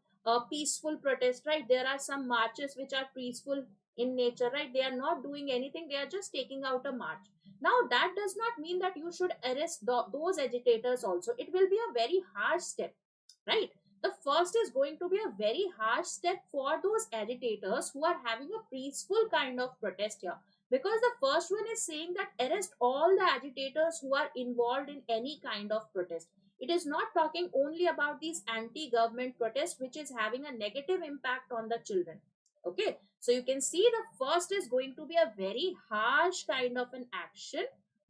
peaceful protest, right? There are some marches which are peaceful in nature, right? They are not doing anything, they are just taking out a march. Now that does not mean that you should arrest those agitators also. It will be a very harsh step, right? The first is going to be a very harsh step for those agitators who are having a peaceful kind of protest here, because the first one is saying that arrest all the agitators who are involved in any kind of protest. It is not talking only about these anti-government protests which is having a negative impact on the children. Okay, so you can see the first is going to be a very harsh kind of an action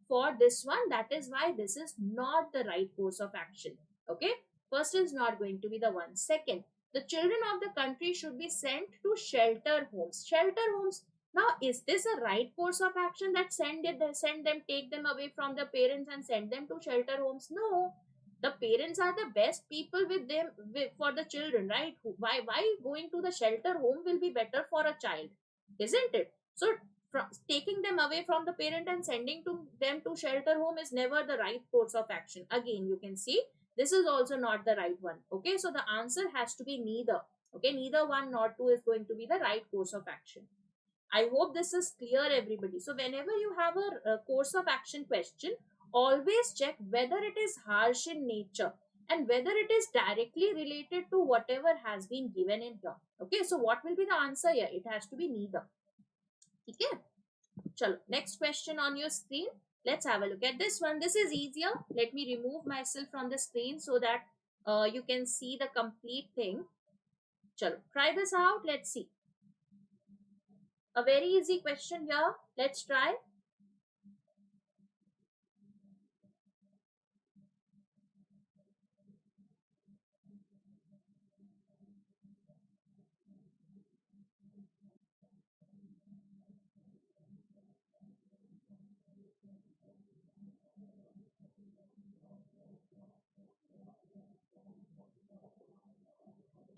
for this one. That is why this is not the right course of action. Okay, first is not going to be the one. Second, the children of the country should be sent to shelter homes. Shelter homes. Now, is this a right course of action that send them, take them away from the parents and send them to shelter homes? No, the parents are the best people with them for the children, right? Why going to the shelter home will be better for a child, isn't it? So taking them away from the parent and sending them to shelter home is never the right course of action. Again, you can see this is also not the right one. Okay, so the answer has to be neither. Okay, neither one nor two is going to be the right course of action. I hope this is clear, everybody. So whenever you have a course of action question, always check whether it is harsh in nature and whether it is directly related to whatever has been given in here. Okay, so what will be the answer here? It has to be neither. Okay, chalo, next question on your screen. Let's have a look at this one. This is easier. Let me remove myself from the screen so that you can see the complete thing. Chalo, try this out. Let's see. A very easy question here. Let's try.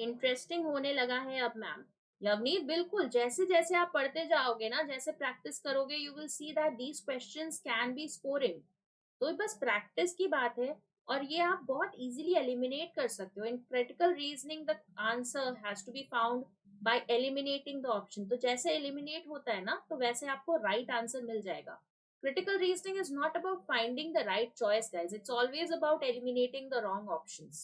Interesting होने लगा है अब ma'am. यवनीत, बिल्कुल जैसे जैसे आप पढ़ते जाओगे ना, जैसे प्रैक्टिस करोगे, you will see that these questions can be scoring. तो बस प्रैक्टिस की बात है, और ये आप बहुत इजीली एलिमिनेट कर सकते हो। In critical reasoning the answer has to be found by eliminating the option. तो जैसे एलिमिनेट होता है ना, तो वैसे आपको राइट आंसर मिल जाएगा। Critical reasoning is not about finding the right choice, guys. It's always about eliminating the wrong options.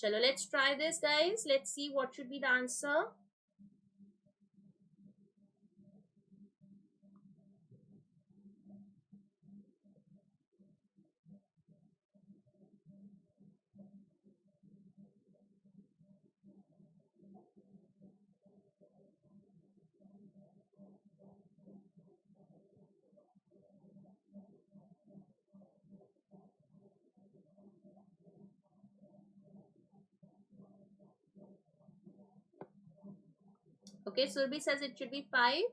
Chalo, let's try this, guys. Let's see what should be the answer. Okay, Surbi says it should be 5.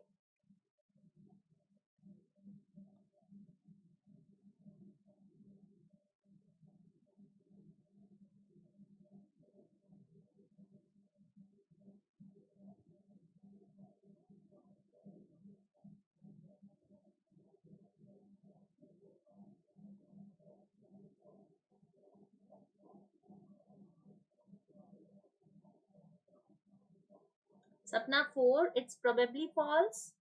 Sapna 4, it's probably false.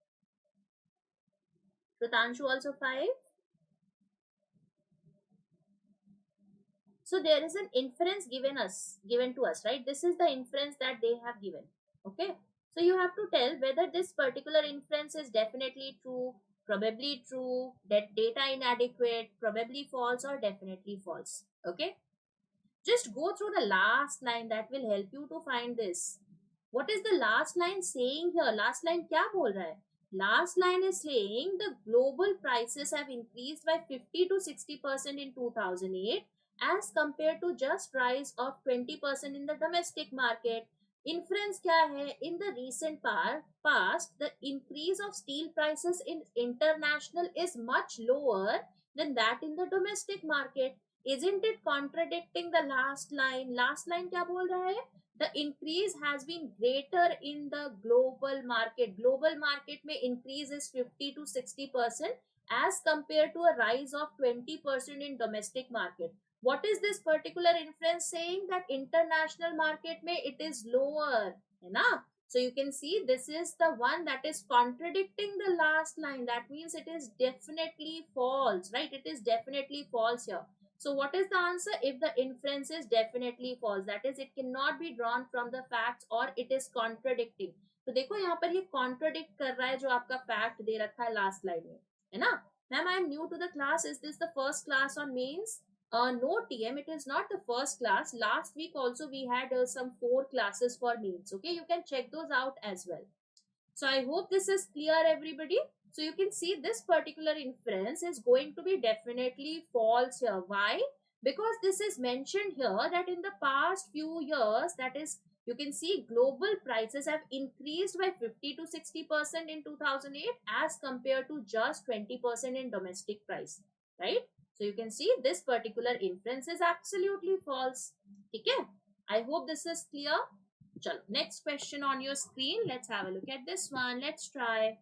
Shrutanshu also 5. So there is an inference given to us, right? This is the inference that they have given. Okay. So you have to tell whether this particular inference is definitely true, probably true, that data inadequate, probably false, or definitely false. Okay. Just go through the last line, that will help you to find this. What is the last line saying here? Last line क्या बोल रहा है? Last line is saying the global prices have increased by 50 to 60% in 2008 as compared to just rise of 20% in the domestic market. Inference क्या है? In the recent past, the increase of steel prices in international is much lower than that in the domestic market. Isn't it contradicting the last line? Last line क्या बोल रहा है? The increase has been greater in the global market. Global market में increase is 50 to 60% as compared to a rise of 20% in domestic market. What is this particular inference saying? That international market में it is lower, है ना? So you can see this is the one that is contradicting the last line. That means it is definitely false, right? It is definitely false here. So what is the answer? If the inference is definitely false, that is it cannot be drawn from the facts or it is contradicting. तो देखो यहाँ पर ये contradict कर रहा है जो आपका fact दे रखा है last line में, है ना? Ma'am, I am new to the class. Is this the first class on mains? No, TM, it is not the first class. Last week also we had some 4 classes for mains. Okay, you can check those out as well. So I hope this is clear, everybody. So you can see this particular inference is going to be definitely false here. Why? Because this is mentioned here that in the past few years, that is, you can see global prices have increased by 50 to 60% in 2008 as compared to just 20% in domestic price, right? So you can see this particular inference is absolutely false. Okay? I hope this is clear. Chalo, next question on your screen. Let's have a look at this one. Let's try.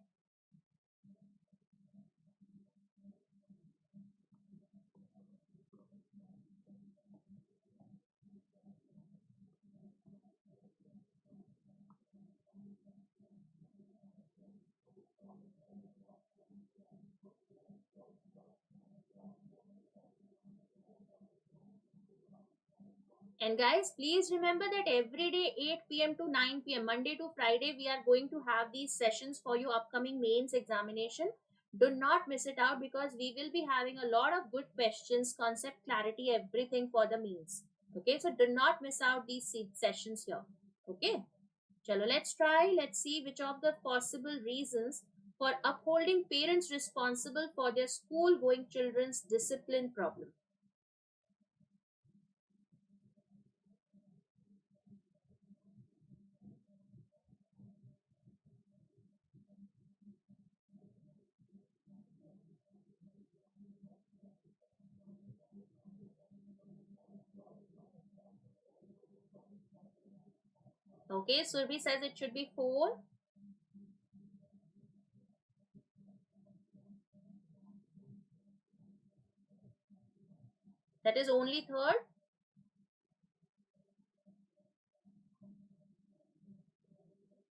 And guys, please remember that every day 8 p.m. to 9 p.m. Monday to Friday, we are going to have these sessions for your upcoming mains examination. Do not miss it out because we will be having a lot of good questions, concept clarity, everything for the mains. Okay, so do not miss out these sessions here. Okay, chalo, let's try. Let's see which of the possible reasons for upholding parents responsible for their school going children's discipline problem. Okay, Surbi says it should be 4. That is only third.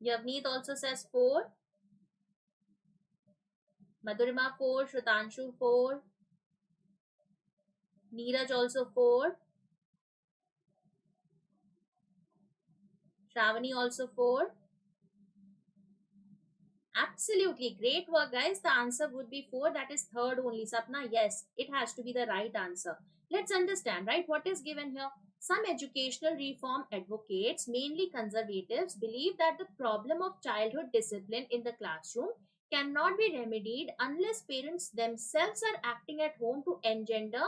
Yavneet also says 4. Madhurima 4. Shrutanshu 4. Neeraj also 4. Shravani also 4. Absolutely great work, guys. The answer would be 4. That is third only. Sapna, yes, it has to be the right answer. Let's understand, right? What is given here? Some educational reform advocates, mainly conservatives, believe that the problem of childhood discipline in the classroom cannot be remedied unless parents themselves are acting at home to engender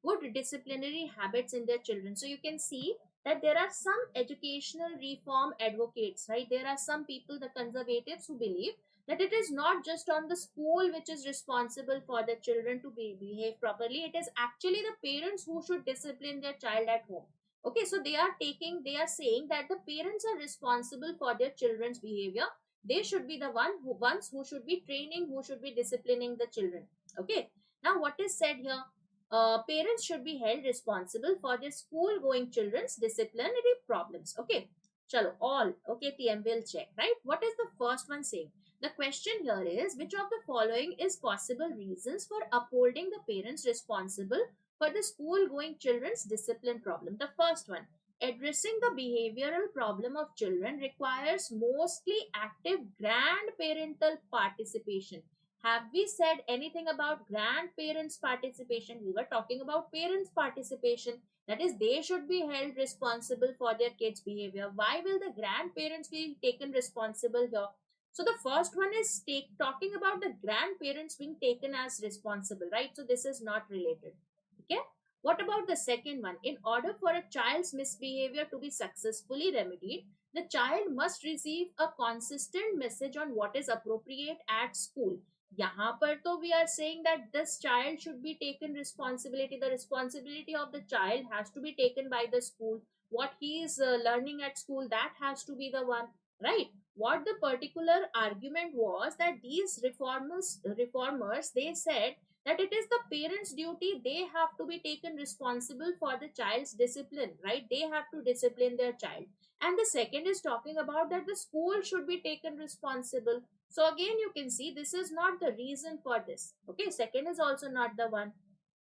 good disciplinary habits in their children. So you can see that there are some educational reform advocates, right? There are some people, the conservatives, who believe that it is not just on the school which is responsible for the children to behave properly. It is actually the parents who should discipline their child at home. Okay, so they are saying that the parents are responsible for their children's behavior. They should be the ones who should be training, who should be disciplining the children. Okay, now what is said here? Parents should be held responsible for their school going children's disciplinary problems. Okay, Chalo, all. Okay, TM will check, right? What is the first one saying? The question here is, which of the following is possible reasons for upholding the parents responsible for the school going children's discipline problem? The first one, addressing the behavioral problem of children requires mostly active grandparental participation. Have we said anything about grandparents' participation? We were talking about parents' participation. That is, they should be held responsible for their kids' behavior. Why will the grandparents be taken responsible here? So the first one is talking about the grandparents being taken as responsible, right? So this is not related. Okay. What about the second one? In order for a child's misbehavior to be successfully remedied, the child must receive a consistent message on what is appropriate at school. यहाँ पर तो we are saying that this child should be taken responsibility. The responsibility of the child has to be taken by the school. What he is learning at school, that has to be the one, right? What the particular argument was that these reformers, they said that it is the parents' duty. They have to be taken responsible for the child's discipline, right? They have to discipline their child. And the second is talking about that the school should be taken responsible. So again, you can see this is not the reason for this. Okay, second is also not the one.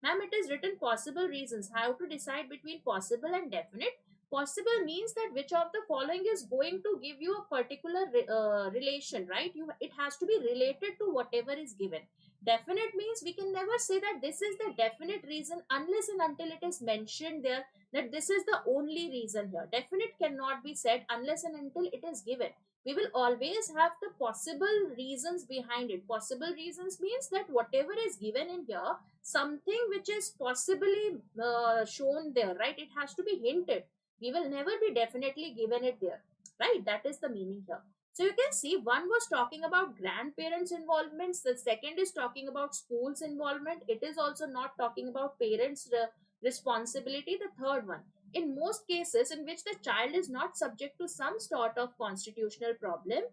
Ma'am, it is written possible reasons. How to decide between possible and definite? Possible means that which of the following is going to give you a particular relation, right? It has to be related to whatever is given. Definite means we can never say that this is the definite reason unless and until it is mentioned there that this is the only reason here. Definite cannot be said unless and until it is given. We will always have the possible reasons behind it. Possible reasons means that whatever is given in here, something which is possibly shown there, right? It has to be hinted. We will never be definitely given it there, right? That is the meaning here. So you can see one was talking about grandparents involvements, the second is talking about schools involvement. It is also not talking about parents responsibility. The third one, in most cases in which the child is not subject to some sort of constitutional problem,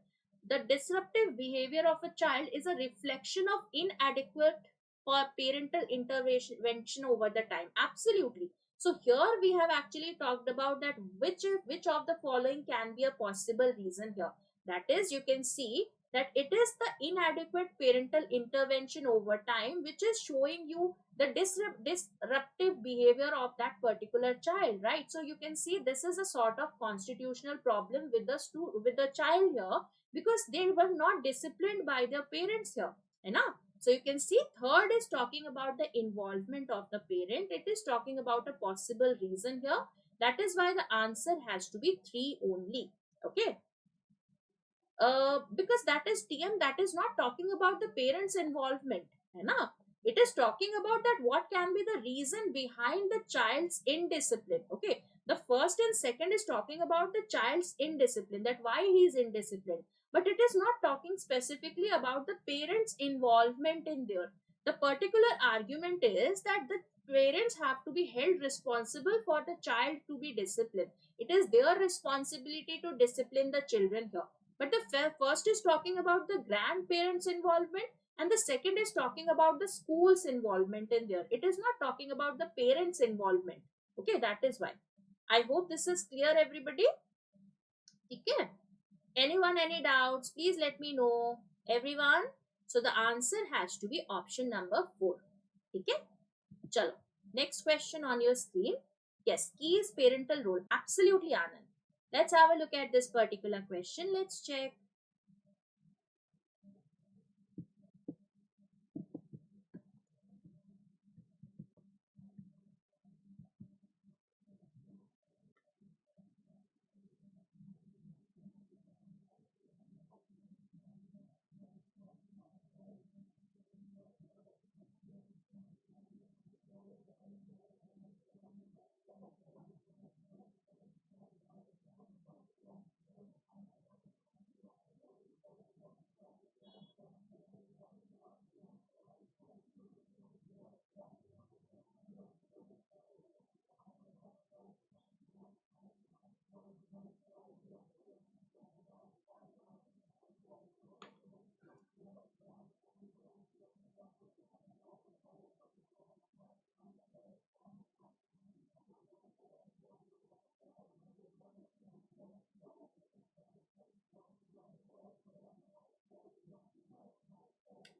the disruptive behavior of a child is a reflection of inadequate or parental intervention over the time. Absolutely. So here we have actually talked about that which of the following can be a possible reason here. That is, you can see that it is the inadequate parental intervention over time which is showing you the disruptive behavior of that particular child, right? So you can see this is a sort of constitutional problem with the child here, because they were not disciplined by their parents here, enough. So you can see third is talking about the involvement of the parent. It is talking about a possible reason here. That is why the answer has to be 3 only. Okay. Because that is TM, that is not talking about the parents' involvement. है ना? It is talking about that what can be the reason behind the child's indiscipline. Okay. The first and second is talking about the child's indiscipline, that why he is indisciplined. But it is not talking specifically about the parents' involvement in there. The particular argument is that the parents have to be held responsible for the child to be disciplined. It is their responsibility to discipline the children here. But the first is talking about the grandparents' involvement, and the second is talking about the school's involvement in there. It is not talking about the parents' involvement. Okay, that is why. I hope this is clear, everybody. Okay. Anyone, any doubts? Please let me know. Everyone. So the answer has to be option number 4. Okay. Chalo. Next question on your screen. Yes, key is parental role. Absolutely, Anand. Let's have a look at this particular question. Let's check.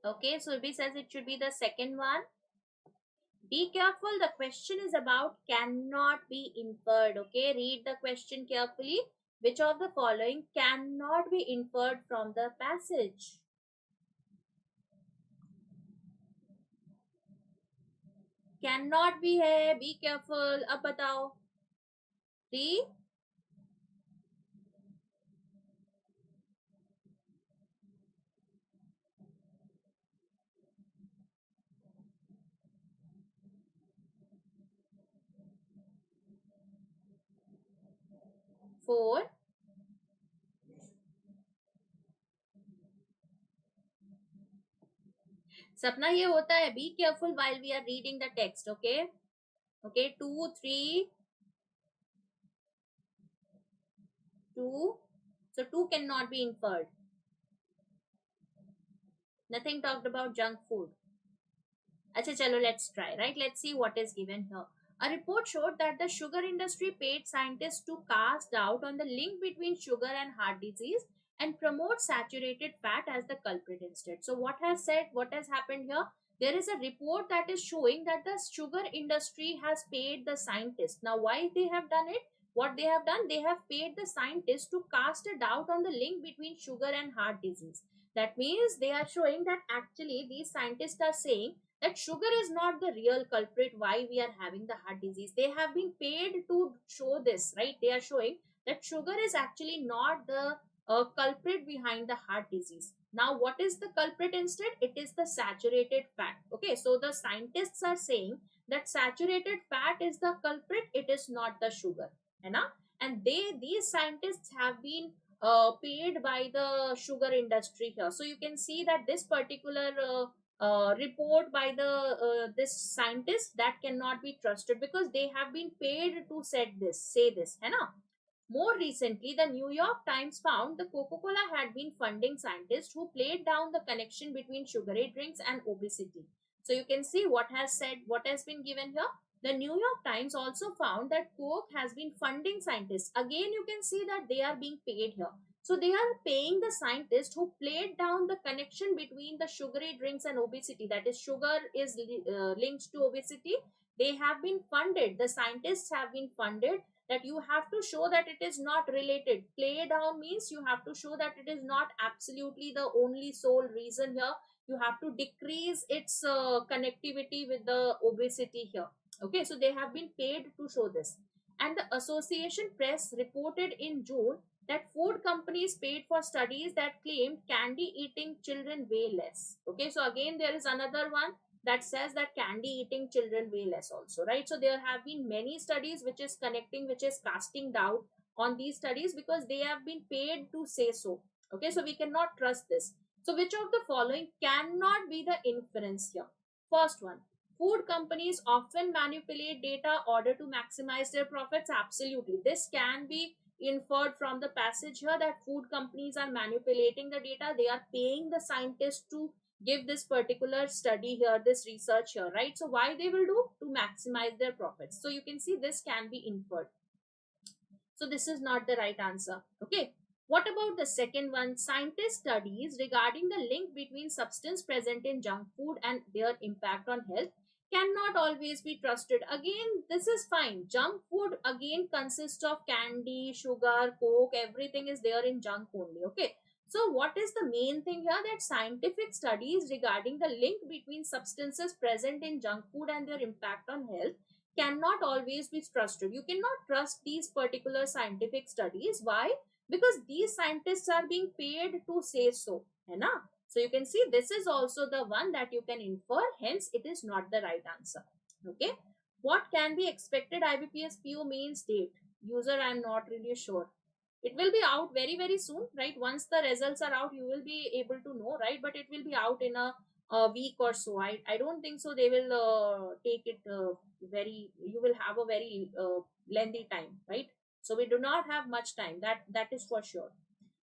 Okay, so B says it should be the second one. Be careful, the question is about cannot be inferred. Okay, read the question carefully. Which of the following cannot be inferred from the passage? Cannot be है, be careful. अब बताओ. 3, 4. सपना ये होता है, be careful while we are reading the text. Okay, okay, 2, 3, 2. So 2 cannot be inferred. Nothing talked about junk food. Acha, chalo, let's try, right? Let's see what is given here. A report showed that the sugar industry paid scientists to cast doubt on the link between sugar and heart disease and promote saturated fat as the culprit instead. So what has happened here? There is a report that is showing that the sugar industry has paid the scientists. Now, why they have done it? What they have done? They have paid the scientists to cast a doubt on the link between sugar and heart disease. That means they are showing that actually these scientists are saying that sugar is not the real culprit why we are having the heart disease. They have been paid to show this, right? They are showing that sugar is actually not the culprit behind the heart disease. Now, what is the culprit instead? It is the saturated fat. Okay, so the scientists are saying that saturated fat is the culprit, it is not the sugar. है ना? And these scientists have been paid by the sugar industry here. So you can see that this particular report by the this scientist that cannot be trusted because they have been paid to say this, है ना? More recently, the New York Times found the Coca-Cola had been funding scientists who played down the connection between sugary drinks and obesity. So you can see what has been given here. The New York Times also found that Coke has been funding scientists. Again, you can see that they are being paid here. So they are paying the scientists who played down the connection between the sugary drinks and obesity. That is, sugar is linked to obesity. They have been funded. The scientists have been funded that you have to show that it is not related. Play down means you have to show that it is not absolutely the only sole reason here. You have to decrease its connectivity with the obesity here. Okay, so they have been paid to show this. And the Association Press reported in June that food companies paid for studies that claimed candy eating children weigh less. Okay, so again there is another one that says that candy eating children weigh less also, right? So there have been many studies which is connecting, which is casting doubt on these studies because they have been paid to say so. Okay, so we cannot trust this. So which of the following cannot be the inference here? First one, food companies often manipulate data order to maximize their profits. Absolutely, this can be inferred from the passage here that food companies are manipulating the data. They are paying the scientists to give this particular study here, this research here, right? So why they will do? To maximize their profits. So you can see this can be inferred. So this is not the right answer. Okay. What about the second one? Scientist studies regarding the link between substance present in junk food and their impact on health cannot always be trusted. Again, this is fine. Junk food again consists of candy, sugar, coke, everything is there in junk only. Okay. So what is the main thing here? That scientific studies regarding the link between substances present in junk food and their impact on health cannot always be trusted. You cannot trust these particular scientific studies. Why? Because these scientists are being paid to say so. है ना? So you can see this is also the one that you can infer. Hence, it is not the right answer. Okay. What can be expected IBPS PO means date? User, I am not really sure. It will be out very, very soon, right? Once the results are out, you will be able to know, right? But it will be out in a week or so. I don't think so. They will take it you will have a very lengthy time, right? So we do not have much time. That is for sure.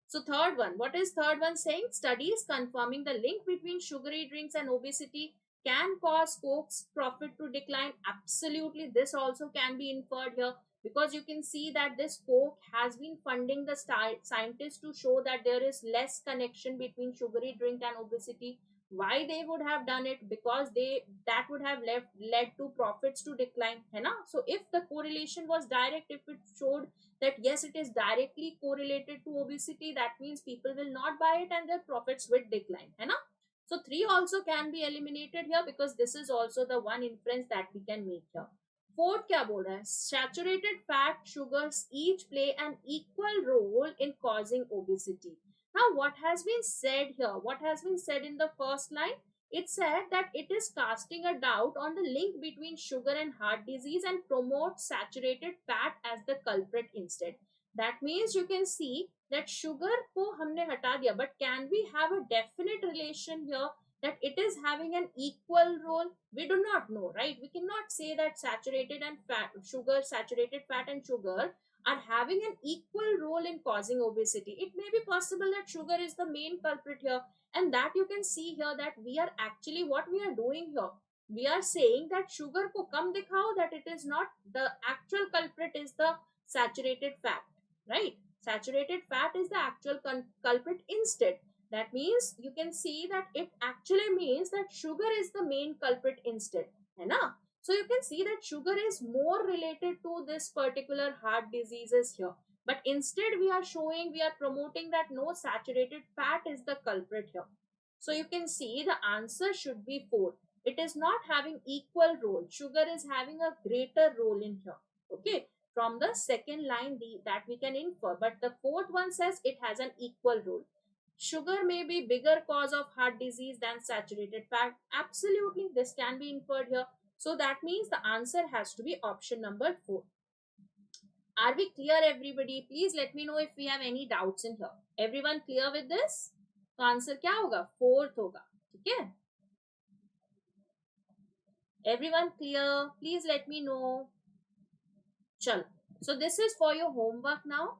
So third one, what is third one saying? Studies confirming the link between sugary drinks and obesity can cause Coke's profit to decline. Absolutely, this also can be inferred here because you can see that this Coke has been funding the scientists to show that there is less connection between sugary drink and obesity. why they would have done it? Because that would have led to profits to decline, है ना? So if the correlation was direct, if it showed that yes, it is directly correlated to obesity, that means people will not buy it and their profits will decline, है ना? So 3 also can be eliminated here, because this is also the one inference that we can make here. Fourth क्या बोल रहा है? Saturated fat, sugars each play an equal role in causing obesity. Now, what has been said here? What has been said in the first line? It said that it is casting a doubt on the link between sugar and heart disease and promotes saturated fat as the culprit instead. That means you can see that sugar को हमने हटा दिया, but can we have a definite relation here that it is having an equal role? We do not know, right? We cannot say that saturated and fat, sugar, saturated fat and sugar are having an equal role in causing obesity. It may be possible that sugar is the main culprit here, and that you can see here that we are actually, what we are doing here, we are saying that sugar ko kam dikhao, that it is not the actual culprit, is the saturated fat, right? Saturated fat is the actual culprit instead. That means you can see that it actually means that sugar is the main culprit instead, है ना? So you can see that sugar is more related to this particular heart diseases here. But instead we are showing, we are promoting that no, saturated fat is the culprit here. So you can see the answer should be 4. It is not having equal role. Sugar is having a greater role in here. Okay. From the second line that we can infer. But the fourth one says it has an equal role. Sugar may be bigger cause of heart disease than saturated fat. Absolutely. This can be inferred here. So that means the answer has to be option number 4. Are we clear, everybody? Please let me know if we have any doubts in here. Everyone clear with this? तो answer क्या होगा? 4th होगा. ठीक है? Everyone clear? Please let me know. चलो. So this is for your homework now.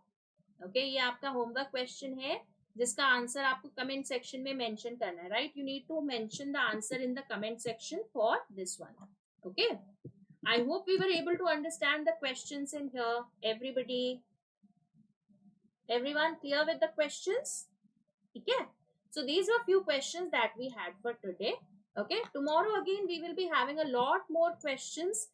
Okay, ये आपका homework question है, जिसका आंसर आपको कमेंट सेक्शन में मेंशन करना है, right? You need to mention the answer in the comment section for this one. Okay, I hope we were able to understand the questions in here. Everyone clear with the questions? Okay, so these are few questions that we had for today. Okay, tomorrow again we will be having a lot more questions.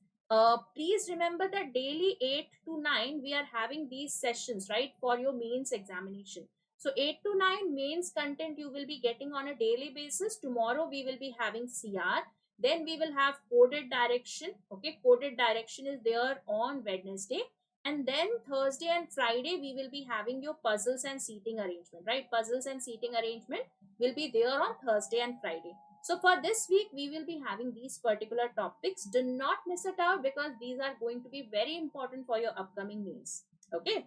Please remember that daily 8 to 9 we are having these sessions, right, for your mains examination. So 8 to 9 mains content you will be getting on a daily basis. Tomorrow we will be having CR. Then we will have coded direction. Okay, coded direction is there on Wednesday. And then Thursday and Friday we will be having your puzzles and seating arrangement, right? Puzzles and seating arrangement will be there on Thursday and Friday. So for this week, we will be having these particular topics. Do not miss it out, because these are going to be very important for your upcoming mains. Okay.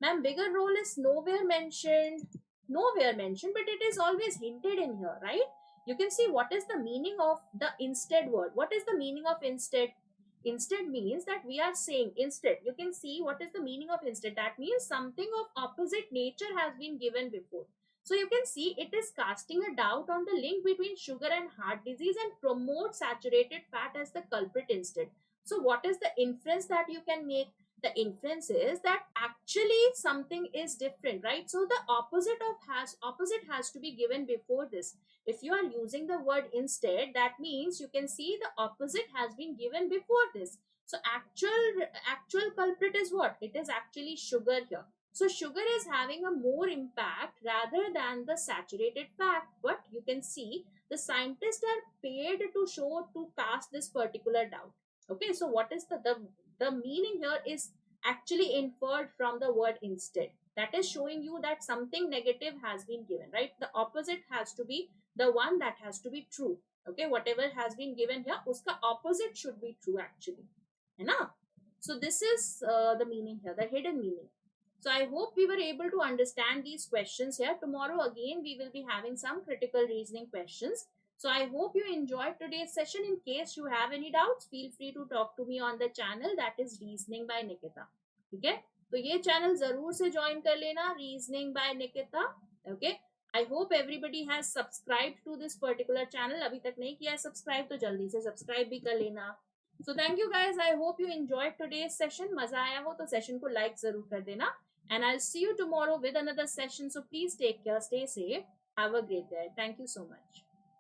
Ma'am, bigger role is nowhere mentioned. Nowhere mentioned, but it is always hinted in here, right? You can see what is the meaning of the instead word. What is the meaning of instead? Instead means that we are saying instead. You can see what is the meaning of instead. That means something of opposite nature has been given before. So you can see it is casting a doubt on the link between sugar and heart disease and promotes saturated fat as the culprit instead. So what is the inference that you can make? The inference is that actually something is different, right? So the opposite has to be given before this. If you are using the word instead, that means you can see the opposite has been given before this. So actual culprit is what? It is actually sugar here. So sugar is having a more impact rather than the saturated fat. But you can see the scientists are paid to cast this particular doubt. Okay, so what is the meaning here is actually inferred from the word instead. That is showing you that something negative has been given, right? The opposite has to be the one that has to be true. Okay, whatever has been given here, uska opposite should be true actually. Hai na? So this is the meaning here, the hidden meaning. So I hope we were able to understand these questions here. Tomorrow again we will be having some critical reasoning questions. So I hope you enjoyed today's session. In case you have any doubts, feel free to talk to me on the channel, that is Reasoning by Nikita. Okay, तो ये channel जरूर से join कर लेना, Reasoning by Nikita. Okay, I hope everybody has subscribed to this particular channel. अभी तक नहीं किया है subscribe तो जल्दी से subscribe भी कर लेना. So thank you guys. I hope you enjoyed today's session. मजा आया हो तो session को like जरूर कर देना. And I'll see you tomorrow with another session. So please take care, stay safe. Have a great day. Thank you so much.